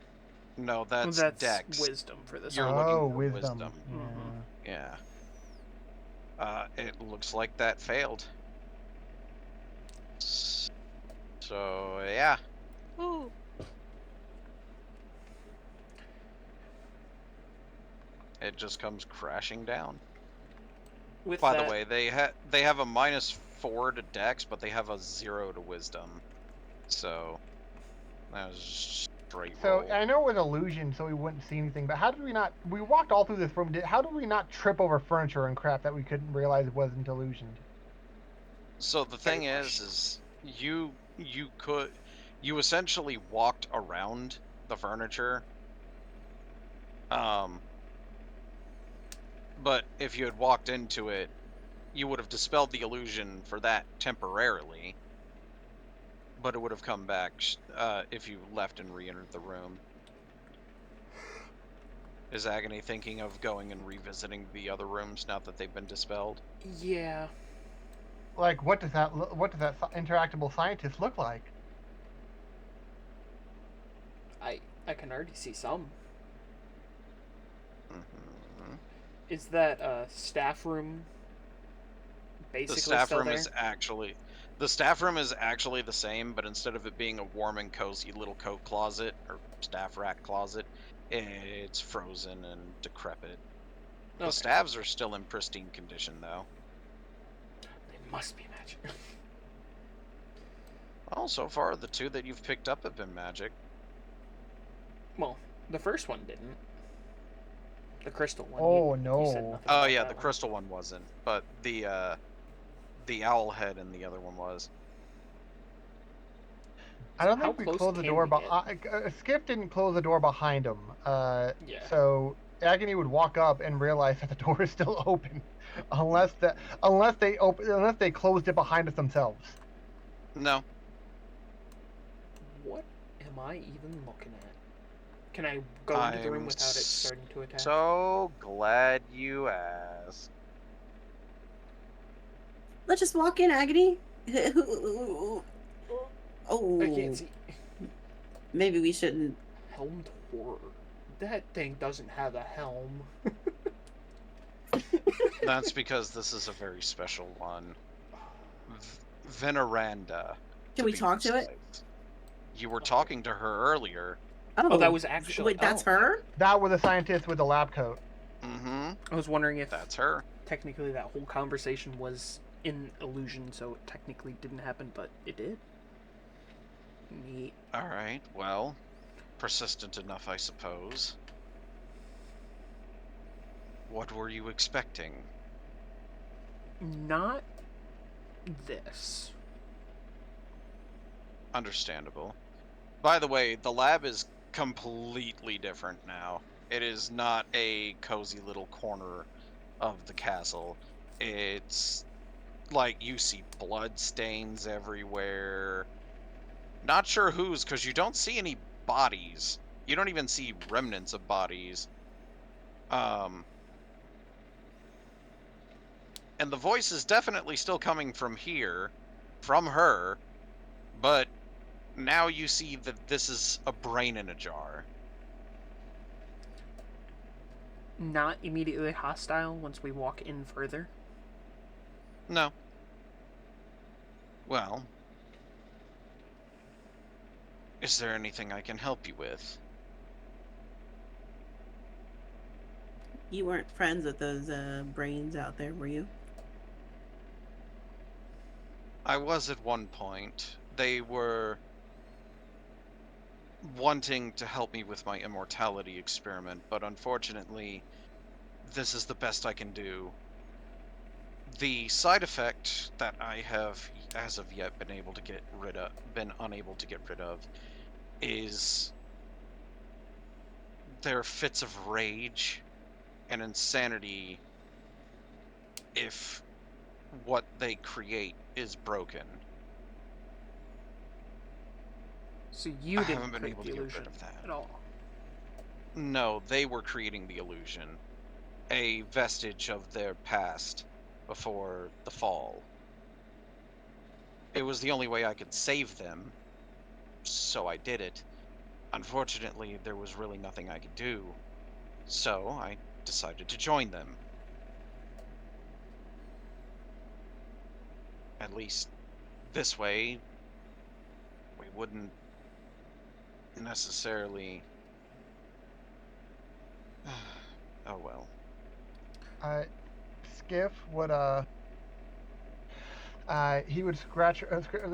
No, problems. that's That's Dex. wisdom for this You're one. looking Oh, for wisdom. wisdom. Mhm. Yeah. Yeah. It looks like that failed. So yeah. Ooh. It just comes crashing down. With By that, the way, they have a -4 to Dex, but they have a 0 to Wisdom. So that was just straight So roll. I know it was illusion, so we wouldn't see anything. But how did we not? We walked all through this room. How did we not trip over furniture and crap that we couldn't realize it wasn't illusioned? So the thing is you essentially walked around the furniture. But if you had walked into it, you would have dispelled the illusion for that temporarily. But it would have come back if you left and re-entered the room. Is Agony thinking of going and revisiting the other rooms now that they've been dispelled? yeah, Like, what does that interactable scientist look like? I can already see some. Mm-hmm. Is that staff room basically The staff still room there? is actually the same, but instead of it being a warm and cozy little coat closet or staff rack closet, it's frozen and decrepit. The Okay. staves are still in pristine condition, though. They must be magic. Well, so far the two that you've picked up have been magic. Well, the first one didn't. The crystal one. Oh, you no. said nothing Oh about yeah, that the one. crystal one wasn't, but the owl head and the other one was. I don't How think we close closed the can door. we But Skip didn't close the door behind him. Yeah. So Agony would walk up and realize that the door is still open, unless they closed it behind us themselves. No. What am I even looking at? Can I go into the room I'm without it starting to attack? So glad you asked. Let's just walk in, Agony. Oh, I can't see. maybe we shouldn't. Helmed horror. That thing doesn't have a helm. That's because this is a very special one. Veneranda. Can we talk to it? You were talking to her earlier. Oh, that was actually. Wait, that's oh. her? That was a scientist with a lab coat. Mm-hmm. I was wondering if That's her. technically that whole conversation was in illusion, so it technically didn't happen, but it did. Neat. Alright, well, persistent enough, I suppose. What were you expecting? Not this. Understandable. By the way, the lab is completely different now. It is not a cozy little corner of the castle. It's like you see blood stains everywhere. Not sure whose, because you don't see any bodies. You don't even see remnants of bodies. And the voice is definitely still coming from here, from her, but now you see that this is a brain in a jar. Not immediately hostile once we walk in further. No. Well, is there anything I can help you with? You weren't friends with those brains out there, were you? I was at one point. They were wanting to help me with my immortality experiment, but unfortunately, this is the best I can do. The side effect that I have, as of yet, been unable to get rid of, is their fits of rage and insanity if what they create is broken. So you I didn't haven't been create able the to get rid illusion of that. at all. No, they were creating the illusion. A vestige of their past before the fall. It was the only way I could save them, so I did it. Unfortunately, there was really nothing I could do, so I decided to join them. At least this way, we wouldn't necessarily... Oh well. Skiff would he would scratch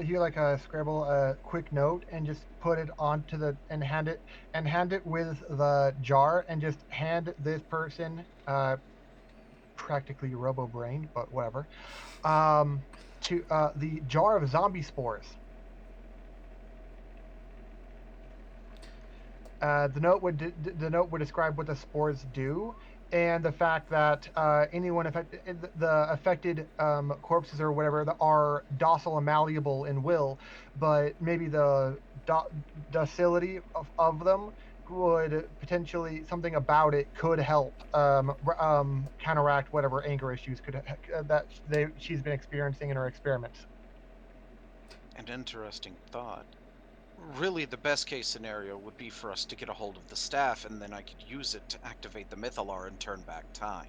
he would like scribble a quick note and just put it onto the and hand it with the jar and just hand this person practically robo brained, but whatever, to the jar of zombie spores. The note would describe what the spores do, and the fact that anyone affected corpses or whatever that are docile and malleable in will, but maybe the docility of them would potentially something about it could help counteract whatever anger issues she's been experiencing in her experiments. An interesting thought. Really, the best case scenario would be for us to get a hold of the staff, and then I could use it to activate the Mythalar and turn back time.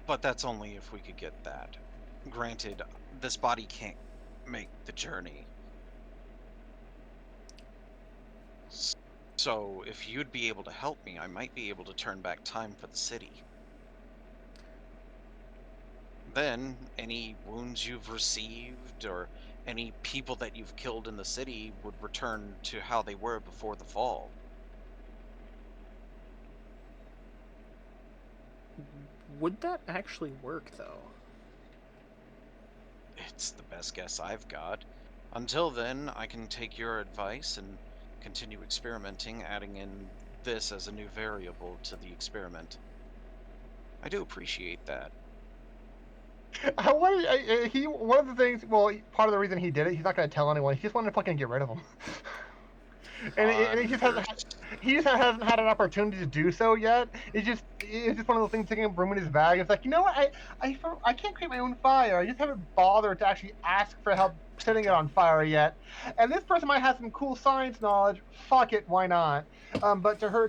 But that's only if we could get that. Granted, this body can't make the journey. So, if you'd be able to help me, I might be able to turn back time for the city. Then, any wounds you've received, or any people that you've killed in the city would return to how they were before the fall. Would that actually work, though? It's the best guess I've got. Until then, I can take your advice and continue experimenting, adding in this as a new variable to the experiment. I do appreciate that. One of the things, well, part of the reason he did it, he's not going to tell anyone. He just wanted to fucking get rid of him. and he just hasn't had an opportunity to do so yet. It's just one of those things taking a broom in his bag. It's like, you know what, I can't create my own fire. I just haven't bothered to actually ask for help setting it on fire yet. And this person might have some cool science knowledge. Fuck it, why not? But to her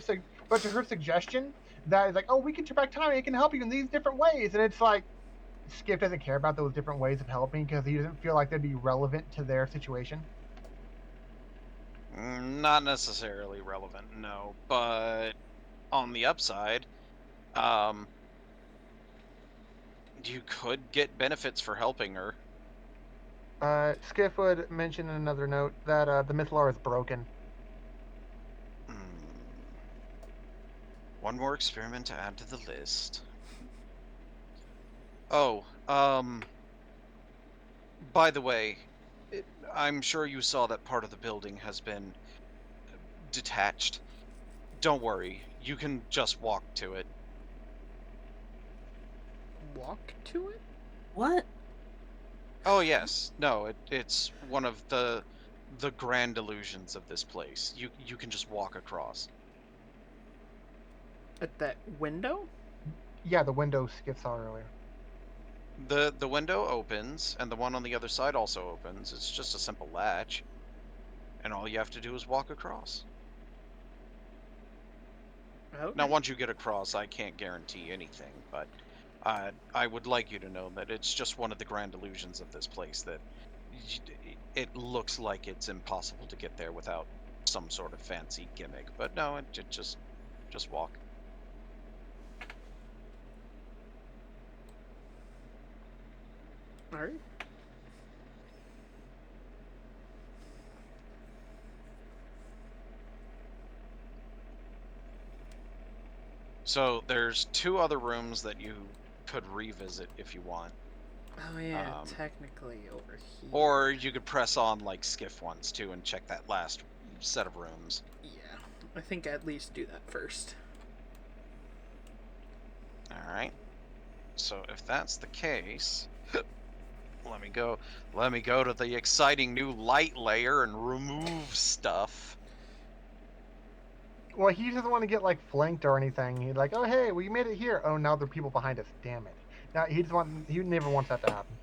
suggestion that is like, oh, we can turn back time. It can help you in these different ways, and it's like, Skip doesn't care about those different ways of helping because he doesn't feel like they'd be relevant to their situation. Not necessarily relevant, no. But on the upside, you could get benefits for helping her. Skiff would mention in another note that the Mythalar is broken. One more experiment to add to the list. Oh, by the way, I'm sure you saw that part of the building has been detached. Don't worry, you can just walk to it. Walk to it? What? Oh yes, no, it's one of the grand illusions of this place. You can just walk across. At that window? Yeah, the window Skiff saw earlier. The window opens, and the one on the other side also opens. It's just a simple latch, and all you have to do is walk across. Okay. Now, once you get across, I can't guarantee anything, but I would like you to know that it's just one of the grand illusions of this place that it looks like it's impossible to get there without some sort of fancy gimmick. But no, it just walk. Alright. So there's 2 other rooms that you could revisit if you want. Oh yeah, Um, technically over here. Or you could press on like Skiff ones too and check that last set of rooms. Yeah, I think at least do that first. Alright. So if that's the case, let me go to the exciting new light layer and remove stuff. Well, he doesn't want to get like flanked or anything. He's like, "Oh hey, we made it here. Oh, now there are people behind us. Damn it!" Now he never wants that to happen.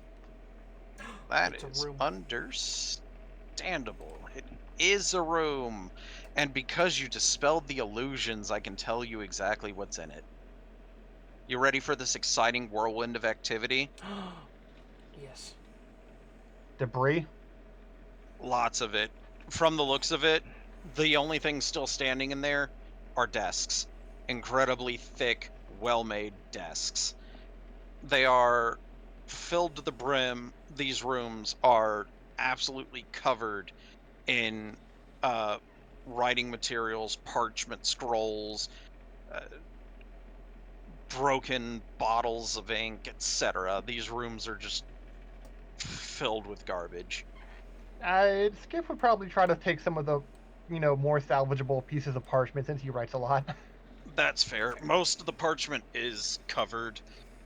That It's a is room. understandable. It is a room. And because you dispelled the illusions, I can tell you exactly what's in it. You ready for this exciting whirlwind of activity? Yes. Debris. Lots of it. From the looks of it, the only thing still standing in there are desks. Incredibly thick, well-made desks. They are filled to the brim. These rooms are absolutely covered in writing materials, parchment scrolls, uh, broken bottles of ink, etc. These rooms are just filled with garbage. Skip would probably try to take some of the, more salvageable pieces of parchment since he writes a lot. That's fair. Most of the parchment is covered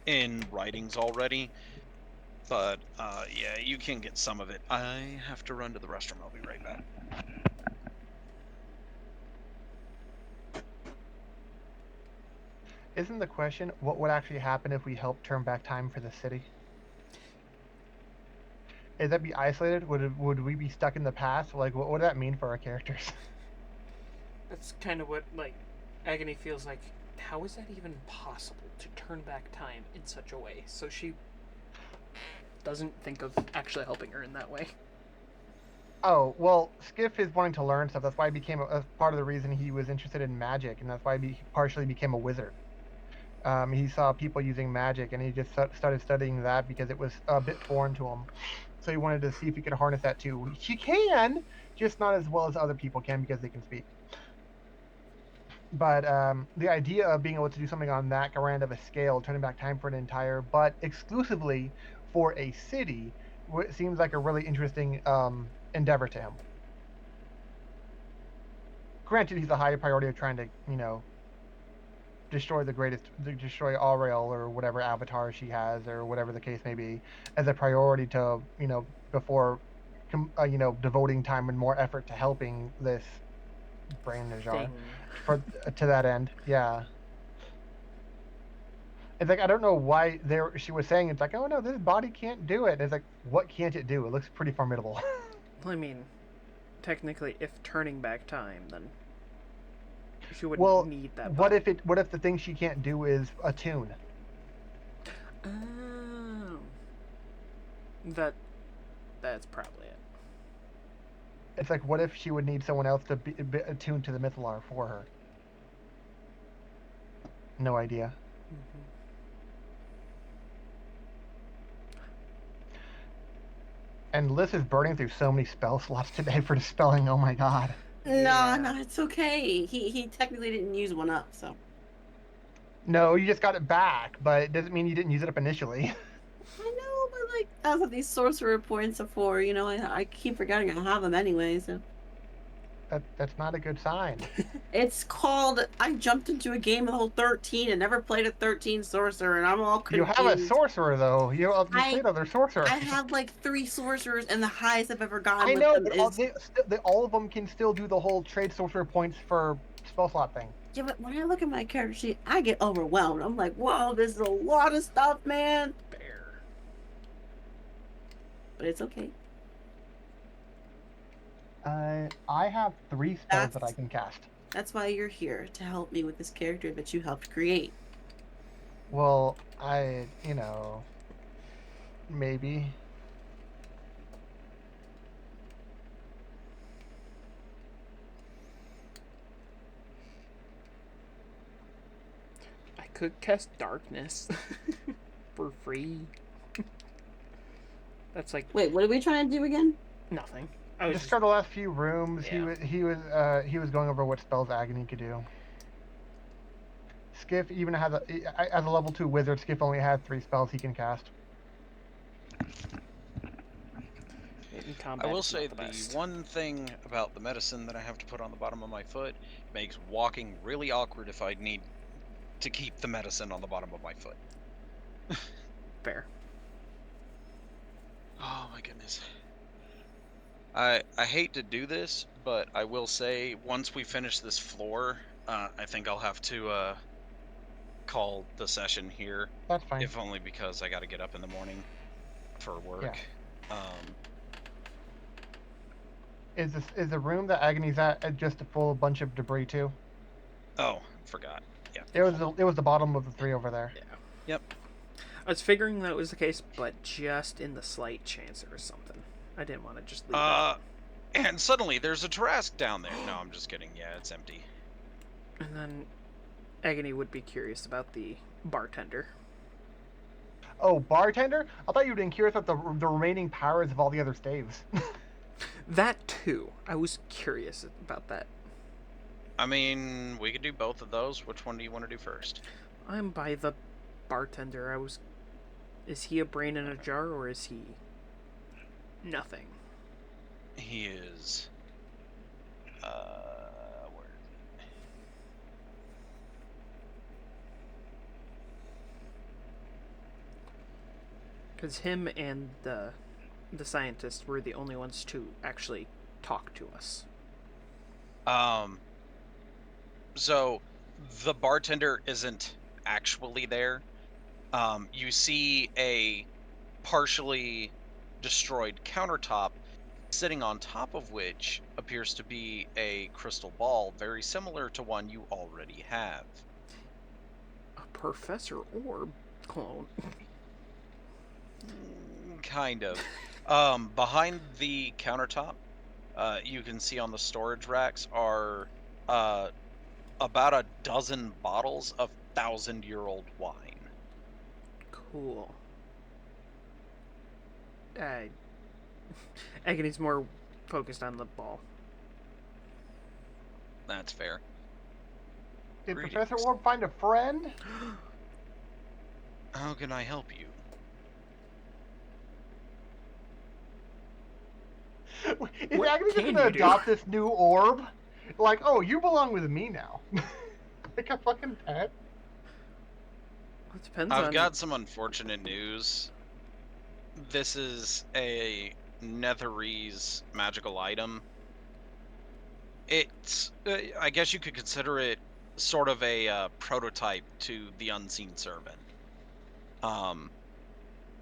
in writings already, but yeah, you can get some of it. I have to run to the restroom. I'll be right back. Isn't the question what would actually happen if we helped turn back time for the city? Is that be isolated? Would we be stuck in the past? Like, what would that mean for our characters? That's kind of what, like, Agony feels like. How is that even possible to turn back time in such a way? So she doesn't think of actually helping her in that way. Oh, well, Skiff is wanting to learn stuff. That's why he became a part of the reason he was interested in magic, and that's why he partially became a wizard. He saw people using magic, and he just started studying that because it was a bit foreign to him. So he wanted to see if he could harness that too. She can, just not as well as other people can because they can speak. But the idea of being able to do something on that grand of a scale, turning back time for an entire, but exclusively for a city, seems like a really interesting endeavor to him. Granted, he's a higher priority of trying to, destroy destroy Auriel or whatever avatar she has or whatever the case may be, as a priority to, before, devoting time and more effort to helping this brain Najar to that end. Yeah. It's like, I don't know why she was saying, it's like, oh no, this body can't do it. And it's like, what can't it do? It looks pretty formidable. Well, I mean, technically, if turning back time, then she wouldn't need that body. What if the thing she can't do is attune? Oh. That's probably it. It's like, what if she would need someone else to be attuned to the Mythalar for her? No idea. Mm-hmm. And Liz is burning through so many spell slots today for dispelling. Oh my god. No, it's okay. He technically didn't use one up, so. No, you just got it back, but it doesn't mean you didn't use it up initially. I know, but like, as of these sorcerer points before, you know, I keep forgetting I have them anyway. So That's not a good sign. it's called. I jumped into a game of whole 13 and never played a 13 sorcerer, and I'm all You have a confused. sorcerer though. You played other sorcerers. I have like 3 sorcerers, and the highest I've ever gotten I with know, them but is. all of them can still do the whole trade sorcerer points for spell slot thing. Yeah, but when I look at my character sheet, I get overwhelmed. I'm like, whoa, this is a lot of stuff, man. Bear. But it's okay. I have 3 spells that I That's- can cast. That's why you're here, to help me with this character that you helped create. Well, maybe. I could cast darkness for free. That's like Wait, what are we trying to do again? nothing. I was Discard the last few rooms. Yeah. He was going over what spells Agony could do. Skiff even has as a level 2 wizard. Skiff only had 3 spells he can cast. in combat. I will it's say not the best. one thing about the medicine that I have to put on the bottom of my foot makes walking really awkward if I need to keep the medicine on the bottom of my foot. Fair. Oh my goodness. I hate to do this, but I will say once we finish this floor, I think I'll have to call the session here, That's fine. if only because I got to get up in the morning for work. Is the room that Agony's at just a full bunch of debris too? Oh, forgot. Yeah. It was the bottom of the 3 over there. Yeah. Yep. I was figuring that was the case, but just in the slight chance or something. I didn't want to just leave it. And suddenly there's a Tarrasque down there. No, I'm just kidding. Yeah, it's empty. And then Agony would be curious about the bartender. Oh, bartender! I thought you'd been curious about the remaining powers of all the other staves. That too. I was curious about that. I mean, we could do both of those. Which one do you want to do first? I'm by the bartender. Is he a brain in a jar or is he nothing? He is. Where? Because him and the scientist were the only ones to actually talk to us. So the bartender isn't actually there. You see a partially destroyed countertop, sitting on top of which appears to be a crystal ball, very similar to one you already have. A Professor Orb clone. Kind of. Behind the countertop, you can see on the storage racks are about a dozen bottles of 1,000-year-old wine. Cool. Agony's more focused on the ball. That's fair. Did Greetings. Professor Orb find a friend? How can I help you? Is What Agony just can gonna you do? adopt this new orb? Like, oh, you belong with me now. Like a fucking pet? It depends I've on... got some unfortunate news. This is a Netherese magical item. It's, I guess you could consider it sort of a prototype to the Unseen Servant.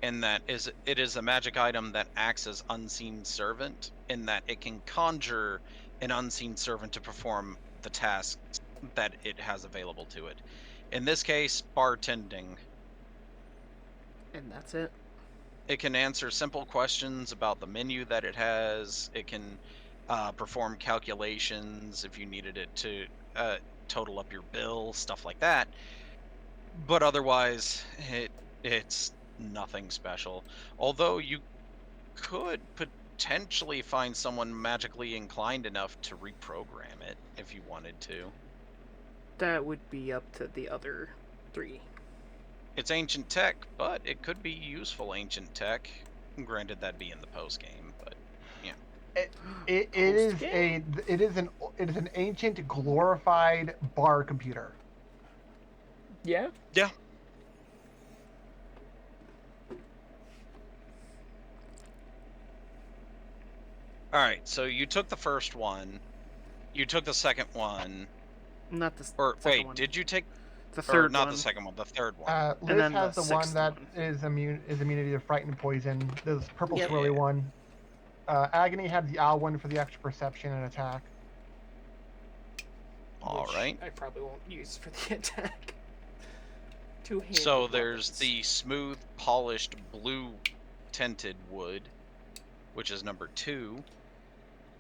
In that it is a magic item that acts as Unseen Servant, in that it can conjure an Unseen Servant to perform the tasks that it has available to it. In this case, bartending. And that's it? It can answer simple questions about the menu that it has. It can perform calculations if you needed it to total up your bill, stuff like that. But otherwise, it's nothing special. Although you could potentially find someone magically inclined enough to reprogram it if you wanted to. That would be up to the other 3. It's ancient tech, but it could be useful ancient tech. Granted, that'd be in the post game, but yeah. It is an ancient glorified bar computer. Yeah. Yeah. All right. So you took the first one. You took the second one. Not the Or second wait, one. did you take? The Or third not one. the second one. The third one. Liz then has the the one sixth that one. is immunity to fright and poison. This purple Yep. swirly Yeah. one. Agony had the owl one for the extra perception and attack. All which right. I probably won't use for the attack. Two-handed So there's weapons. the smooth, polished, blue tinted wood, which is number 2.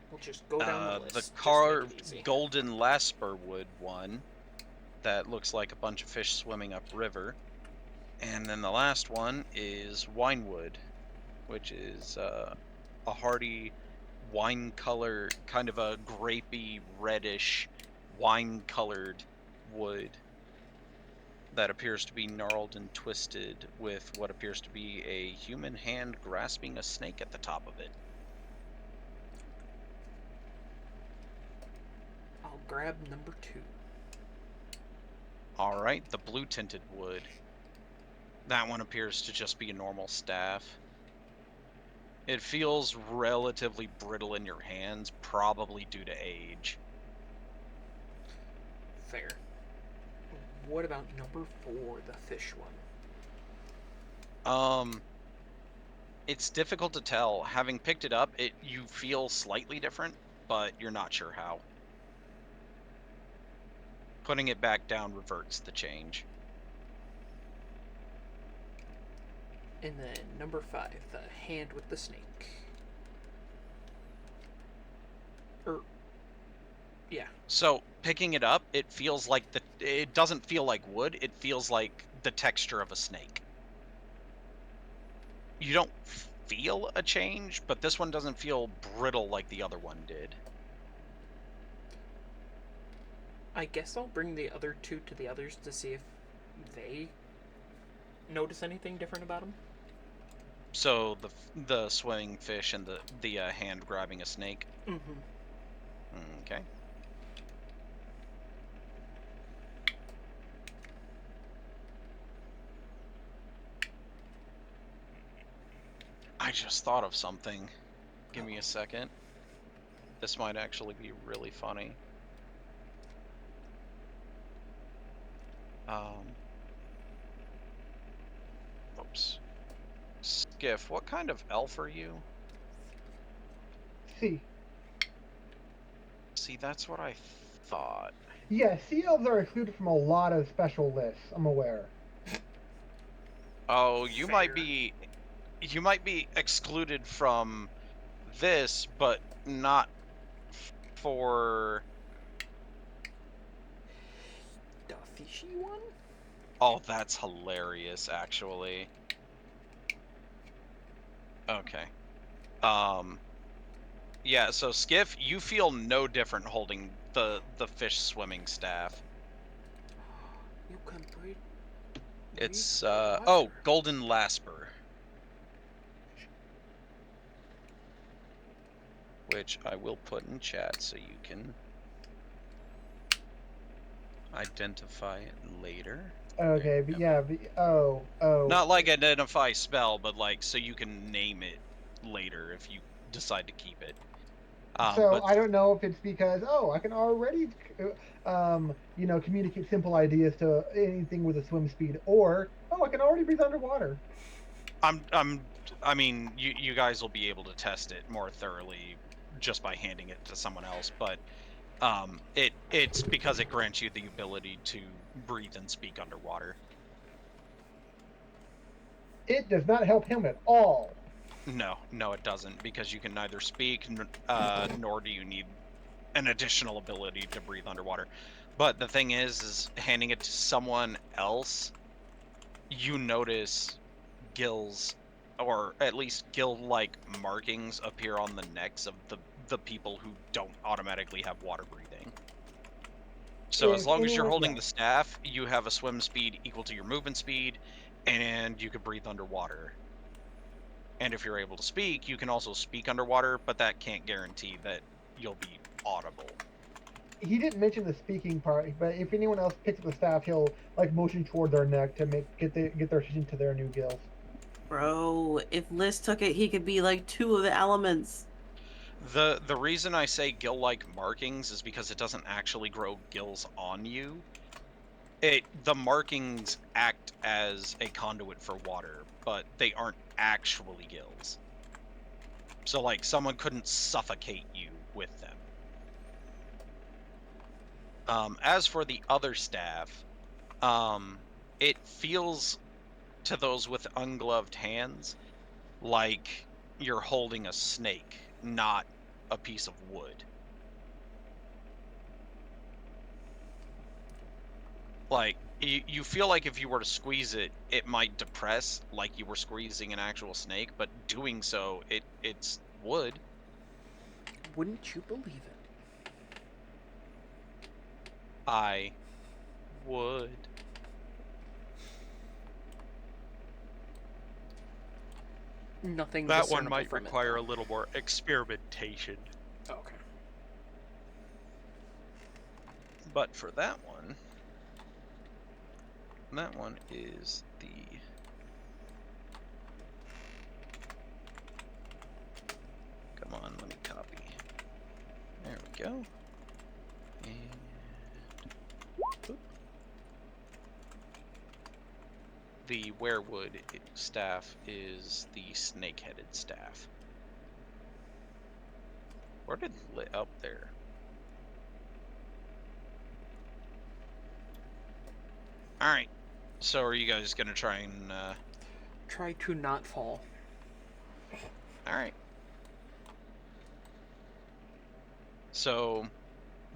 We'll just go down the list. The just make it carved easy. golden lasper wood one that looks like a bunch of fish swimming upriver. And then the last one is winewood, which is a hardy wine color, kind of a grapey, reddish, wine colored wood that appears to be gnarled and twisted with what appears to be a human hand grasping a snake at the top of it. I'll grab number 2. All right, the blue tinted wood. That one appears to just be a normal staff. It feels relatively brittle in your hands, probably due to age. Fair. What about number 4, the fish one? It's difficult to tell. Having picked it up, you feel slightly different, but you're not sure how. Putting it back down reverts the change. And then number 5, the hand with the snake. Yeah. So picking it up, it feels like it doesn't feel like wood. It feels like the texture of a snake. You don't feel a change, but this one doesn't feel brittle like the other one did. I guess I'll bring the other 2 to the others to see if they notice anything different about them. So the swimming fish and the hand grabbing a snake. Mm-hmm. Okay. I just thought of something. Give me a second. This might actually be really funny. Oops. Skiff, what kind of elf are you? See. See, that's what I thought. Yeah, sea elves are excluded from a lot of special lists, I'm aware. Oh, you might Fair. be excluded from this, but not for The fishy one? Oh, that's hilarious, actually. Okay. Yeah, so Skiff, you feel no different holding the fish swimming staff. You can breathe. It's water. oh, golden lasper. Which I will put in chat so you can identify it later. Okay, but yeah, oh. Not like identify spell, but like so you can name it later if you decide to keep it. So but I don't know if it's because I can already, communicate simple ideas to anything with a swim speed, or I can already breathe underwater. I mean, you guys will be able to test it more thoroughly just by handing it to someone else, but it's because it grants you the ability to breathe and speak underwater. It does not help him at all. No, it doesn't, because you can neither speak nor do you need an additional ability to breathe underwater. But the thing is handing it to someone else, you notice gills, or at least gill-like markings appear on the necks of the people who don't automatically have water breathing. So as If long as you're anyone- holding yeah. the staff, you have a swim speed equal to your movement speed, and you can breathe underwater. And if you're able to speak, you can also speak underwater, but that can't guarantee that you'll be audible. He didn't mention the speaking part, but if anyone else picks up the staff, he'll like motion toward their neck to get their attention to their new gills. Bro, if Liz took it, he could be like 2 of the elements. The reason I say gill-like markings is because it doesn't actually grow gills on you. The markings act as a conduit for water, but they aren't actually gills. So like someone couldn't suffocate you with them. As for the other staff, it feels to those with ungloved hands like you're holding a snake, not a piece of wood. Like, you feel like if you were to squeeze it, it might depress like you were squeezing an actual snake, but doing so, it's wood. Wouldn't you believe it? I would. Nothing That one discernible might from require a it, little more experimentation. though. Okay. But for that one is the... Come on, let me copy. There we go. And... Oop. The werewood staff is the snake-headed staff. Where did lit up there? Alright. So are you guys gonna try and Try to not fall. Alright. So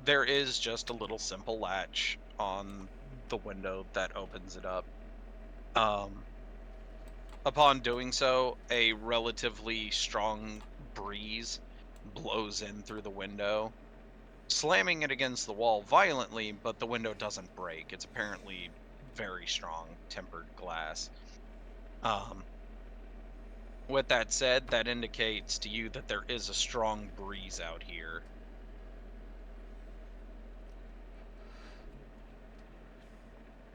there is just a little simple latch on the window that opens it up. Upon doing so, a relatively strong breeze blows in through the window, slamming it against the wall violently, but the window doesn't break. It's apparently very strong tempered glass. With that said, that indicates to you that there is a strong breeze out here.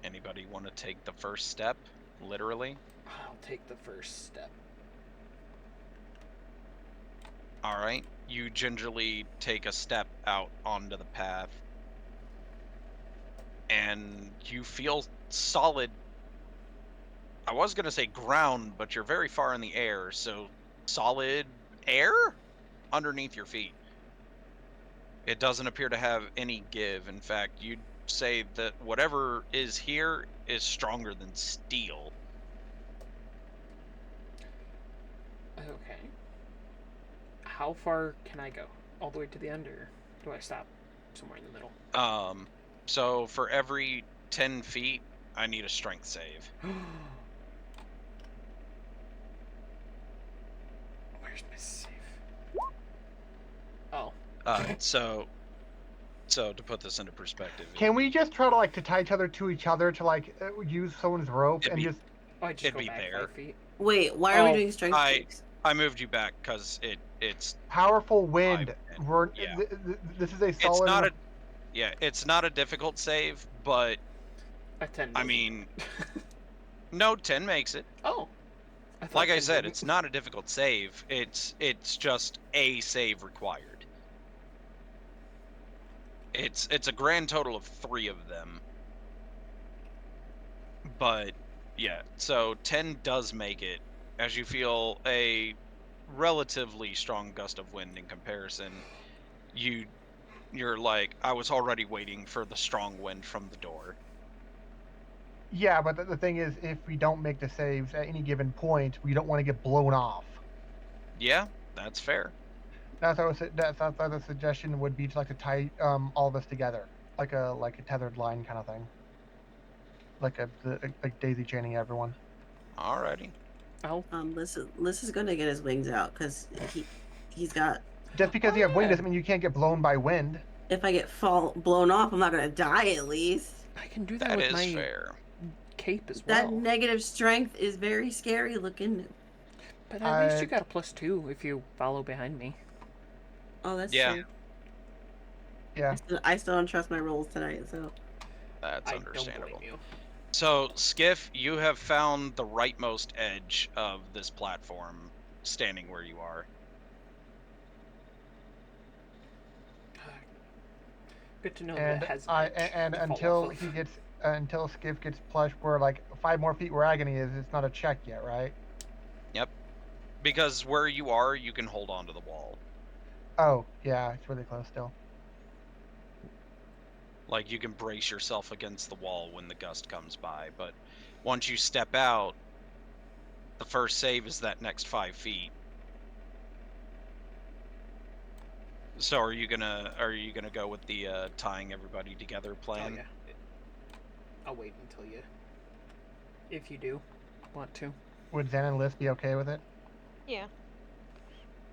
Anybody want to take the first step, literally? I'll take the first step. Alright, you gingerly take a step out onto the path, and you feel solid. I was going to say ground, but you're very far in the air, so solid air underneath your feet. It doesn't appear to have any give. In fact, you'd say that whatever is here is stronger than steel. Okay. How far can I go? All the way to the end, or do I stop somewhere in the middle? So for every 10 feet, I need a strength save. Where's my save? Oh. So to put this into perspective, Can we just try to like to tie each other to like use someone's rope It'd and be- just Oh, I just It'd go be back there. 5 feet. Wait, why are we Oh, doing strength checks? I moved you back because it's powerful wind? Yeah. This is a it's solid. not a it's not a difficult save, but A 10 I doesn't. mean, no, 10 makes it. Oh. thought Like I 10 said, didn't. it's not a difficult save. It's just a save required. It's a grand total of 3 of them. But yeah, so 10 does make it, as you feel a relatively strong gust of wind in comparison. You're like, I was already waiting for the strong wind from the door. Yeah, but the thing is, if we don't make the saves at any given point, we don't want to get blown off. Yeah, that's fair. That's why the suggestion would be to like to tie all of us together, like a tethered line kind of thing, like daisy chaining everyone. Alrighty. Oh. Liz is gonna get his wings out because he's got. Just because you have wind doesn't mean you can't get blown by wind. if I get blown off, I'm not gonna die at least. I can do that That with is my fair. cape as That well. negative strength is very scary looking. But at least you got a +2 if you follow behind me. Oh, that's Yeah. true. Yeah. I still don't trust my rolls tonight, so. That's I understandable. don't blame you. So, Skiff, you have found the rightmost edge of this platform, standing where you are. Good to know And that it has an I edge and to fall until off of. he gets until Skiff gets plush where like 5 more feet where Agony is, it's not a check yet, right? Yep. Because where you are, you can hold on to the wall. Oh, yeah, it's really close still. Like, you can brace yourself against the wall when the gust comes by, but once you step out, the first save is that next 5 feet. So are you gonna go with the tying everybody together plan? Oh yeah. I'll wait until you, if you do want to. Would Zen and Liz be okay with it? Yeah.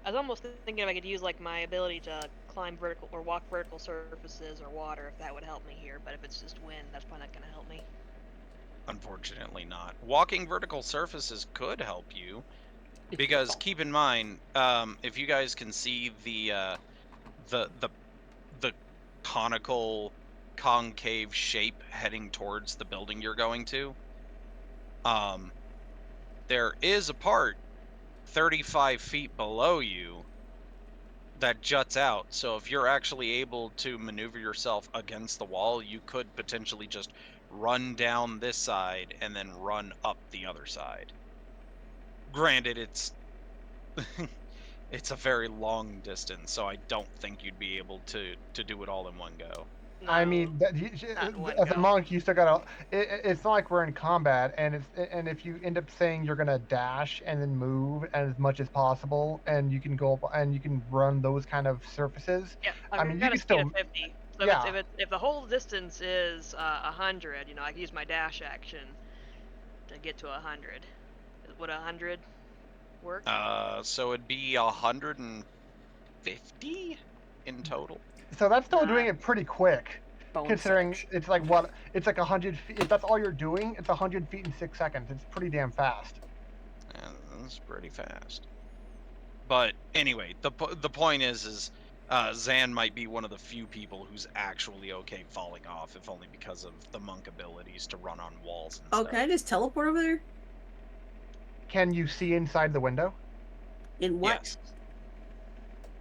I was almost thinking if I could use like my ability to climb vertical or walk vertical surfaces or water, if that would help me here. But if it's just wind, that's probably not gonna help me. Unfortunately not. Walking vertical surfaces could help you, If you because fall. keep in mind, if you guys can see the conical concave shape heading towards the building you're going to, there is a part 35 feet below you that juts out. So if you're actually able to maneuver yourself against the wall, you could potentially just run down this side and then run up the other side. Granted, it's it's a very long distance, so I don't think you'd be able to do it all in one go. No, I mean, not in one as a go. monk, you still gotta. It's not like we're in combat, and if you end up saying you're gonna dash and then move as much as possible, and you can go up and you can run those kind of surfaces. Yeah, I I've mean, you got a can speed still. of 50. So Yeah. if the whole distance is 100, I can use my dash action to get to 100. Would 100 work? So it'd be 150 in total. So that's still Nah. doing it pretty quick, Bonus considering action. it's like what it's like 100 feet. If that's all you're doing, it's 100 feet in 6 seconds. It's pretty damn fast. And that's pretty fast. But anyway, the point is Zan might be one of the few people who's actually okay falling off, if only because of the monk abilities to run on walls and Oh, stuff. can I just teleport over there? Can you see inside the window? In what? Yes.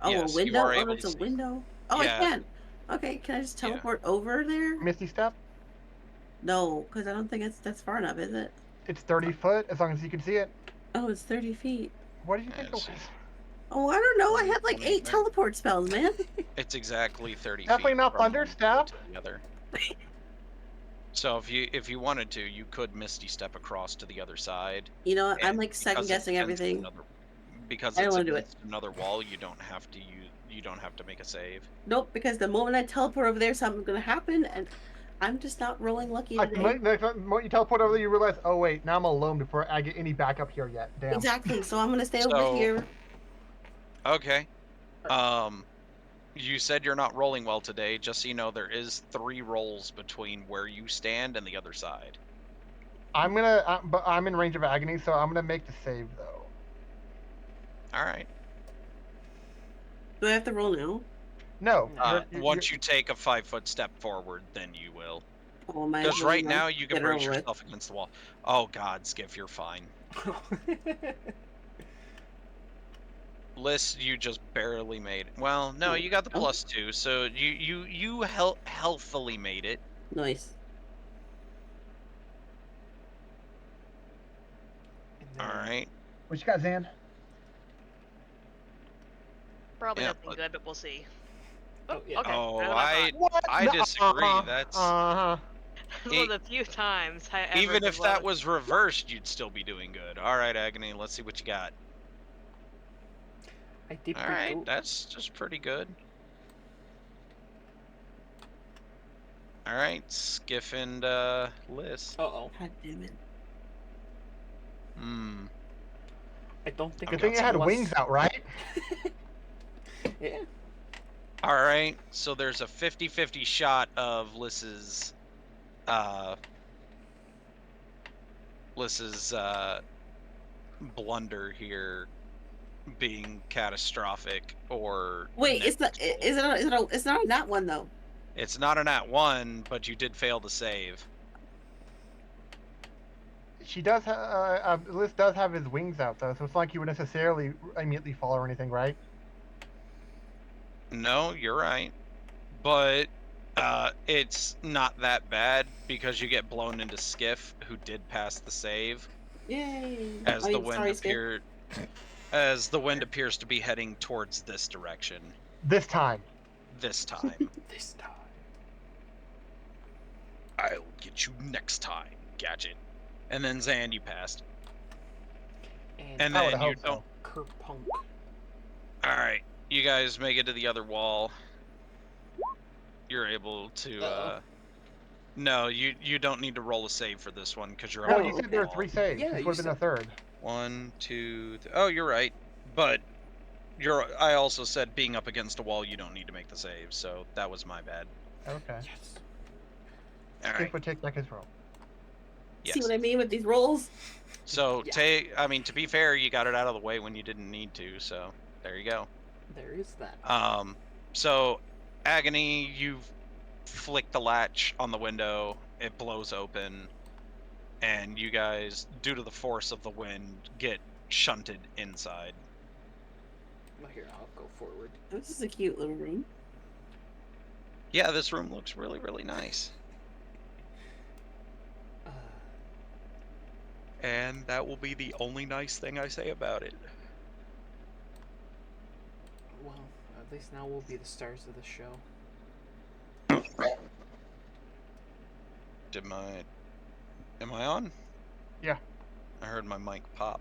Oh, Yes, a you window? are Oh, able it's to a see. window. Oh, Yeah. I can. Okay, can I just Yeah. teleport over there? Misty step. No, because I don't think that's far enough, is it? It's 30 foot as long as you can see it. Oh, it's 30 feet. What do you think? Let's see. Oh, I don't know. I 20, have like 20, 8 teleport spells, man. It's exactly 30 Definitely feet not from thunder one step. to the other. So if you wanted to, you could Misty step across to the other side. You know what? I'm and like second because it's guessing against everything. because I don't it's wanna do it. against another wall, you don't have to make a save. Nope, because the moment I teleport over there, something's gonna happen, and I'm just not rolling lucky Like, today. when you teleport over there, you realize, oh wait, now I'm alone before I get any backup here yet. Damn. Exactly. So I'm gonna stay over So- here. Okay. You said you're not rolling well today. Just so you know, there is 3 rolls between where you stand and the other side. But I'm in range of agony, so I'm gonna make the save though. All right. Do I have to roll now? No. Once you take a 5-foot step forward, then you will. Oh, my. Because right now you can get it brace over with. yourself against the wall. Oh God, Skiff, you're fine. Liz, you just barely made it. Well, no, you got the Oh. +2, so you healthily made it. Nice. All right. What you got, Zan? Probably Yeah, nothing good, but we'll see. Oh, yeah. Okay. Oh, better than I What? I No, disagree. That's Uh-huh. thought. One of the few times I ever even if did that well. was reversed, you'd still be doing good. All right, Agony. Let's see what you got. I did All pretty right, good. that's just pretty good. All right, Skiff and Liz. Uh-oh. God damn it. I don't think Good Good thing you had wings out, right? Yeah. All right, so there's a 50-50 shot of Liss's blunder here being catastrophic or Wait, it's not. negligible. Is it? Is it? It's not on that one though. It's not an @1, but you did fail to save. She does. Liz does have his wings out though, so it's not like he would necessarily immediately fall or anything, right? No, you're right. But it's not that bad because you get blown into Skiff, who did pass the save, Yay! as I the mean, wind sorry, Skip. appears to be heading towards this direction This time. this time. This time. I'll get you next time, Gadget. And then Zan, you passed. And I would then hope you don't. so. Kerpunk. All right, you guys make it to the other wall. You're able to. Uh-oh. No, you don't need to roll a save for this one because you're No, up you against said the there were wall. 3 saves. Yeah, This you would have been a said- third. 1, 2. Oh, you're right. But I also said being up against a wall, you don't need to make the save, so that was my bad. Okay. Yes. All Skip right. would take back his roll. Yes. See what I mean with these rolls? So Yeah. I mean, to be fair, you got it out of the way when you didn't need to. So there you go. There is that. So Agony, you flick the latch on the window. It blows open, and you guys, due to the force of the wind, get shunted inside. Well, here, I'll go forward. This is a cute little room. Yeah, this room looks really, really nice. Uh, And that will be the only nice thing I say about it. well, at least now we'll be the stars of the show. Am I on? Yeah. I heard my mic pop.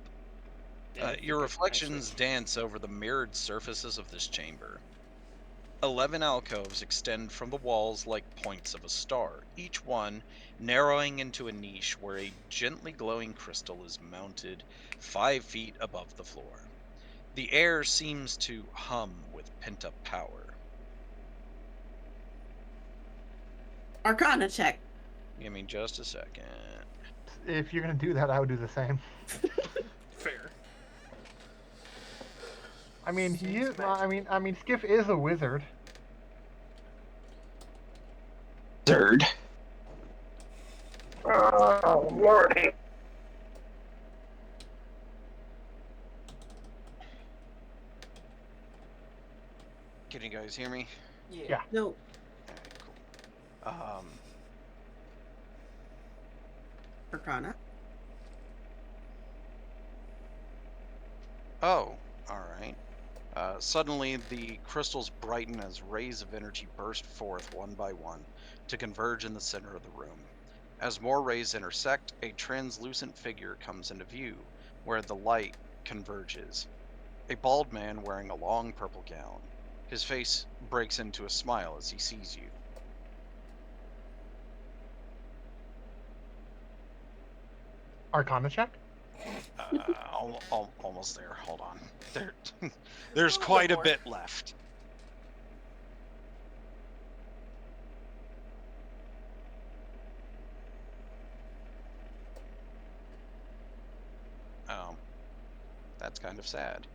Yeah, I think Your I reflections switched. dance over the mirrored surfaces of this chamber. 11 alcoves extend from the walls like points of a star, each one narrowing into a niche where a gently glowing crystal is mounted 5 feet above the floor. The air seems to hum with pent-up power. Arcana check. Give me just a second. If you're gonna do that, I would do the same. Fair. I mean, he Seems is. I mean, Skiff is a wizard. Third. Oh, lordy. Can you guys hear me? Yeah. No. Alright, cool. Arcana. Oh, alright. Suddenly, the crystals brighten as rays of energy burst forth one by one to converge in the center of the room. As more rays intersect, a translucent figure comes into view, where the light converges. A bald man wearing a long purple gown. His face breaks into a smile as he sees you. Arcana check. Almost there. Hold on. There's quite a bit left. That's kind of sad.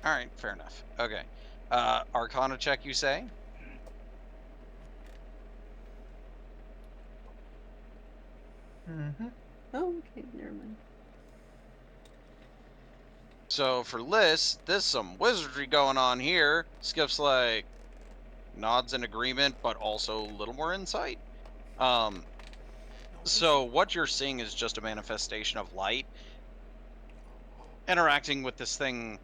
All right, fair enough. Okay. Arcana check, you say? Mm-hmm. Oh, okay, never mind. So for Liz, there's some wizardry going on here. Skiff's like nods in agreement, but also a little more insight. So what you're seeing is just a manifestation of light. Interacting with this thing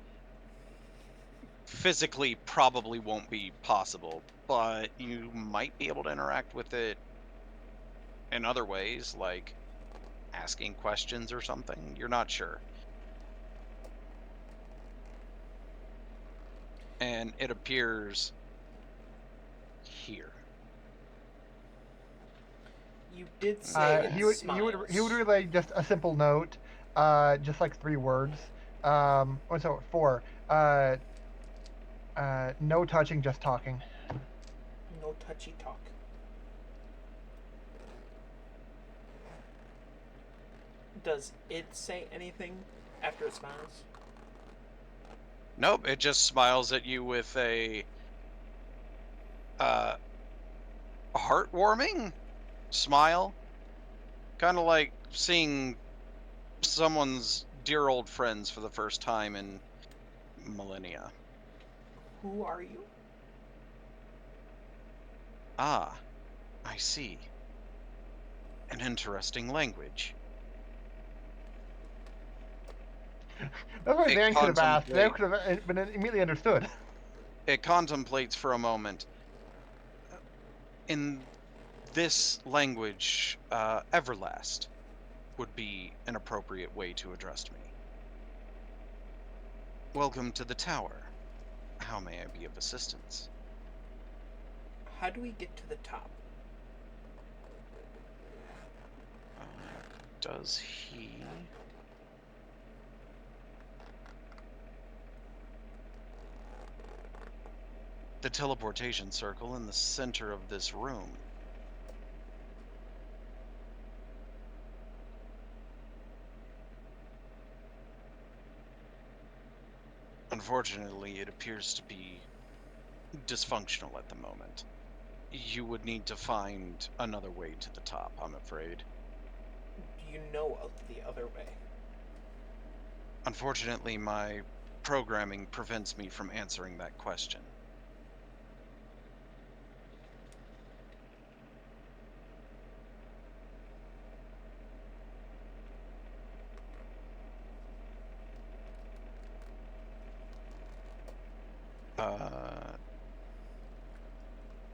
physically probably won't be possible, but you might be able to interact with it in other ways, like asking questions or something. You're not sure. And it appears here. You did say it He would relay just a simple note, just like 3 words. So 4. No touching, just talking. No touchy talk. Does it say anything after it smiles? Nope, it just smiles at you with a heartwarming smile. Kind of like seeing someone's dear old friends for the first time in millennia. Who are you? Ah, I see. An interesting language. That's what It Dan could have asked. Dan contemplate- could have been immediately understood. It contemplates for a moment. In this language, Everlast would be an appropriate way to address me. Welcome to the tower. How may I be of assistance? How do we get to the top? Does he... The teleportation circle in the center of this room. Unfortunately, it appears to be dysfunctional at the moment. You would need to find another way to the top, I'm afraid. Do you know of the other way? Unfortunately, my programming prevents me from answering that question.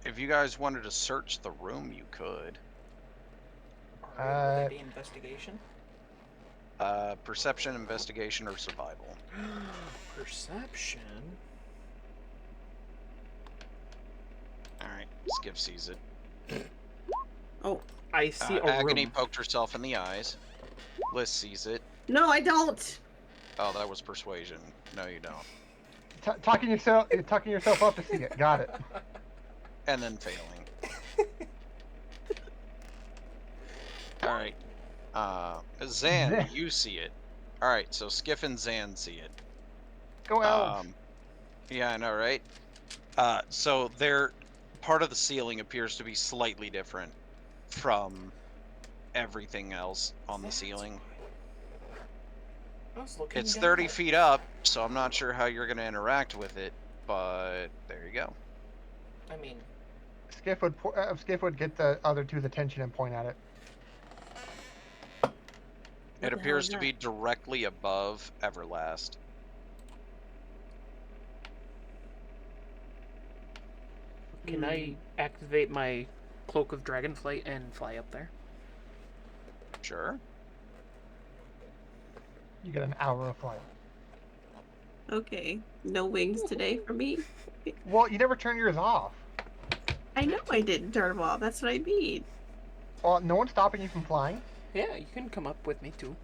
If you guys wanted to search the room, you could. Would that be investigation? Perception, investigation, or survival. Perception? Alright, Skiff sees it. Oh, I see a Agony room. poked herself in the eyes. Liz sees it. no, I don't. Oh, that was persuasion. No, you don't. Talking yourself up to see it. Got it. And then failing. Alright. Zan, you see it. Alright, so Skiff and Zan see it. Go elves. Yeah, I know, right? So part of the ceiling appears to be slightly different from everything else on the ceiling. I was looking It's down. 30 feet up, so I'm not sure how you're going to interact with it, but there you go. I mean, Skiff would get the other two's attention and point at it. What It the hell appears is to that? be directly above Everlast. can I activate my Cloak of Dragonflight and fly up there? Sure. You get an hour of flight. Okay, no wings today for me. Well, you never turn yours off. I know I didn't turn them off. That's what I mean. Well, no one's stopping you from flying. Yeah, you can come up with me too.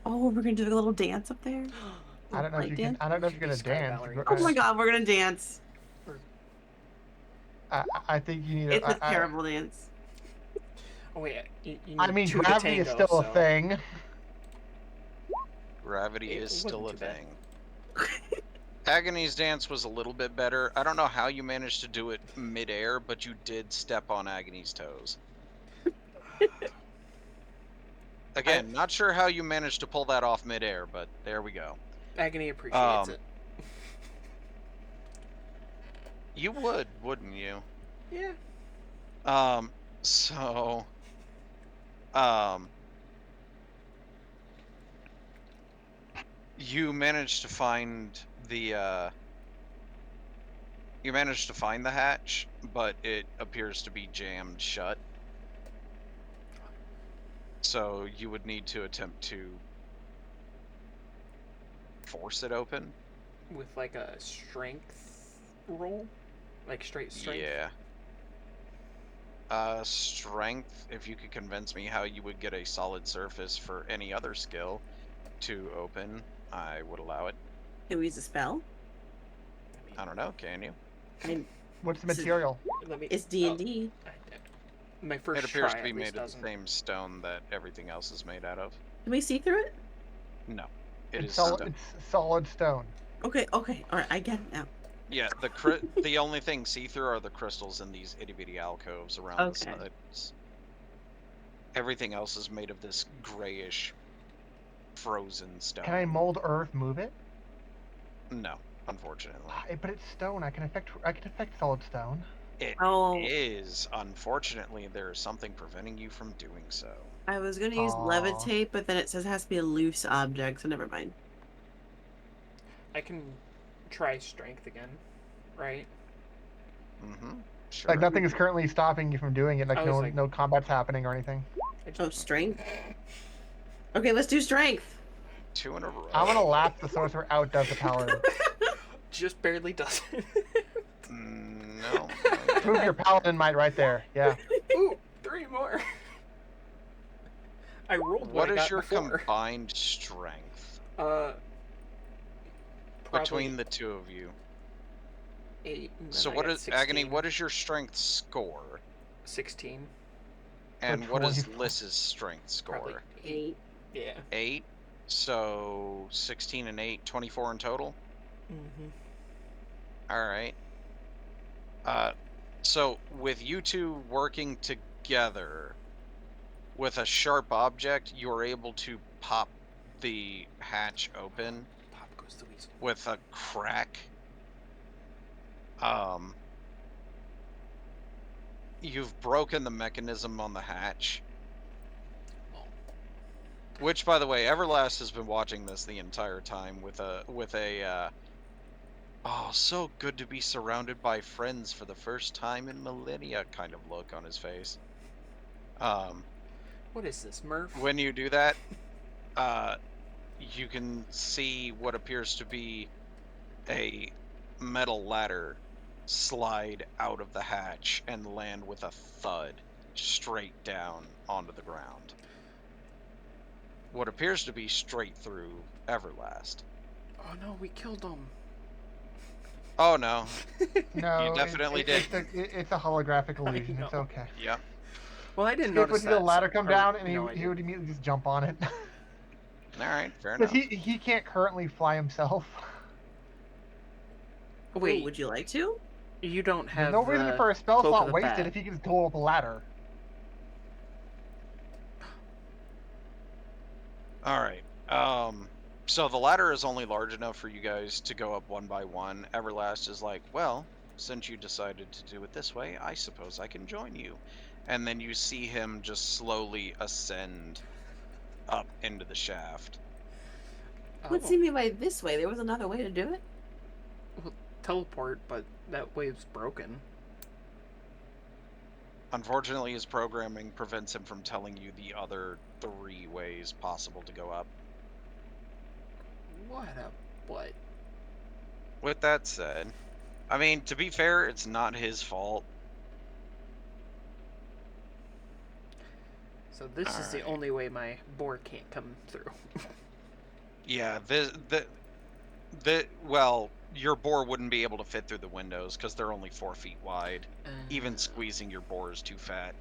Oh, we're gonna do a little dance up there. I don't know if you can. I don't know if you're gonna Sky dance. ballerina. Oh my god, we're gonna dance. I think you need. It's a terrible dance. Oh wait, you need I mean, two to gravity is tango, still a so- thing. Gravity It is still a wasn't too bad. thing. Agony's dance was a little bit better. I don't know how you managed to do it mid-air, but you did step on Agony's toes. Again, not sure how you managed to pull that off mid-air, but there we go. Agony appreciates it. You would, wouldn't you? Yeah. So, you managed to find the, hatch, but it appears to be jammed shut. So you would need to attempt to force it open. With like a strength roll? Like straight strength? Yeah. Strength, if you could convince me how you would get a solid surface for any other skill to open, I would allow it. Can we use a spell? I don't know, can you? What's the This is- material? It's D&D. My first It appears try to be at made least of doesn't. the same stone that everything else is made out of. Can we see through it? No. It is solid, stone. it's solid stone. Okay, okay. Alright, I get it now. Yeah, the only thing see-through are the crystals in these itty-bitty alcoves around the Okay. sides. Everything else is made of this grayish, frozen stone. Can I mold earth, move it? No, unfortunately. But it's stone. I can affect solid stone. It Oh. is. Unfortunately, there is something preventing you from doing so. I was gonna use Aw. levitate, but then it says it has to be a loose object, so never mind. I can try strength again, right? Mm-hmm. Sure. Like nothing is currently stopping you from doing it. Like I was like- no combat's happening or anything. I just, Oh, strength? Okay, let's do strength. 2 in a row. I'm gonna laugh the sorcerer outdoes the paladin. just barely does it. No. Prove your paladin might right there. Yeah. Ooh, 3 more. I rolled What I is got your before. combined strength Probably between the two of you? 8. And then So I what got is Agony? 16. What is your strength score? 16. And For what is 24. Liss's strength Probably score? 8. Yeah. 8. So 16 and 8, 24 in total. Mm-hmm. All right. So with you two working together with a sharp object, you're able to pop the hatch open Pop goes the weasel. with a crack. You've broken the mechanism on the hatch. Which, by the way, Everlast has been watching this the entire time with a oh, so good to be surrounded by friends for the first time in millennia kind of look on his face. What is this, Murph? When you do that, you can see what appears to be a metal ladder slide out of the hatch and land with a thud straight down onto the ground. What appears to be straight through Everlast. Oh no, we killed him. Oh no. No, You definitely did. It's a holographic illusion. It's know. okay. Yep. Well, I didn't Skip notice would see that. the ladder come or- down, and no, I he didn't. would immediately just jump on it. All right, fair Because enough. he can't currently fly himself. Wait, Ooh, would you like to? you don't There's have no reason the for a spell cloak of slot the wasted bat. if he can just go up a ladder. All right. So the ladder is only large enough for you guys to go up one by one. Everlast is like, well, since you decided to do it this way, I suppose I can join you. And then you see him just slowly ascend up into the shaft. What do you mean by this way? There was another way to do it? Teleport, but that wave's broken. Unfortunately, his programming prevents him from telling you the other 3 ways possible to go up. What a butt. With that said, I mean, to be fair, it's not his fault. So this is the Alright. only way my boar can't come through. Yeah, well, your boar wouldn't be able to fit through the windows because they're only 4 feet wide. Even squeezing your boar is too fat.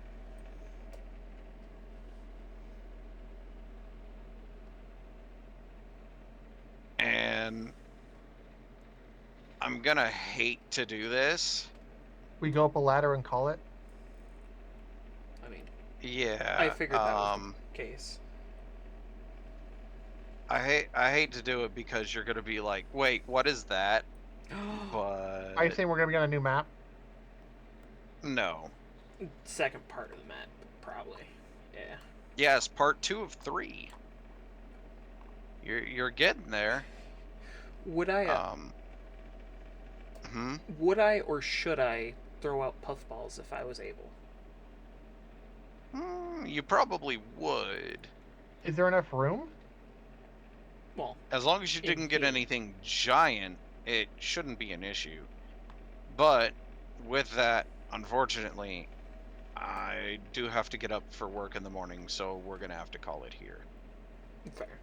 And I'm gonna hate to do this. We go up a ladder and call it. I mean, Yeah. I figured that was the case. I hate to do it because you're gonna be like, wait, what is that? Are you But saying we're gonna get a new map? no. Second part of the map, probably. Yeah. Yes, part 2 of 3. You're getting there. Would I would I or should I throw out puffballs if I was able? You probably would. Is there enough room? Well, As long as you In didn't get theory. anything giant, it shouldn't be an issue. But with that, unfortunately, I do have to get up for work in the morning, so we're gonna have to call it here. fair.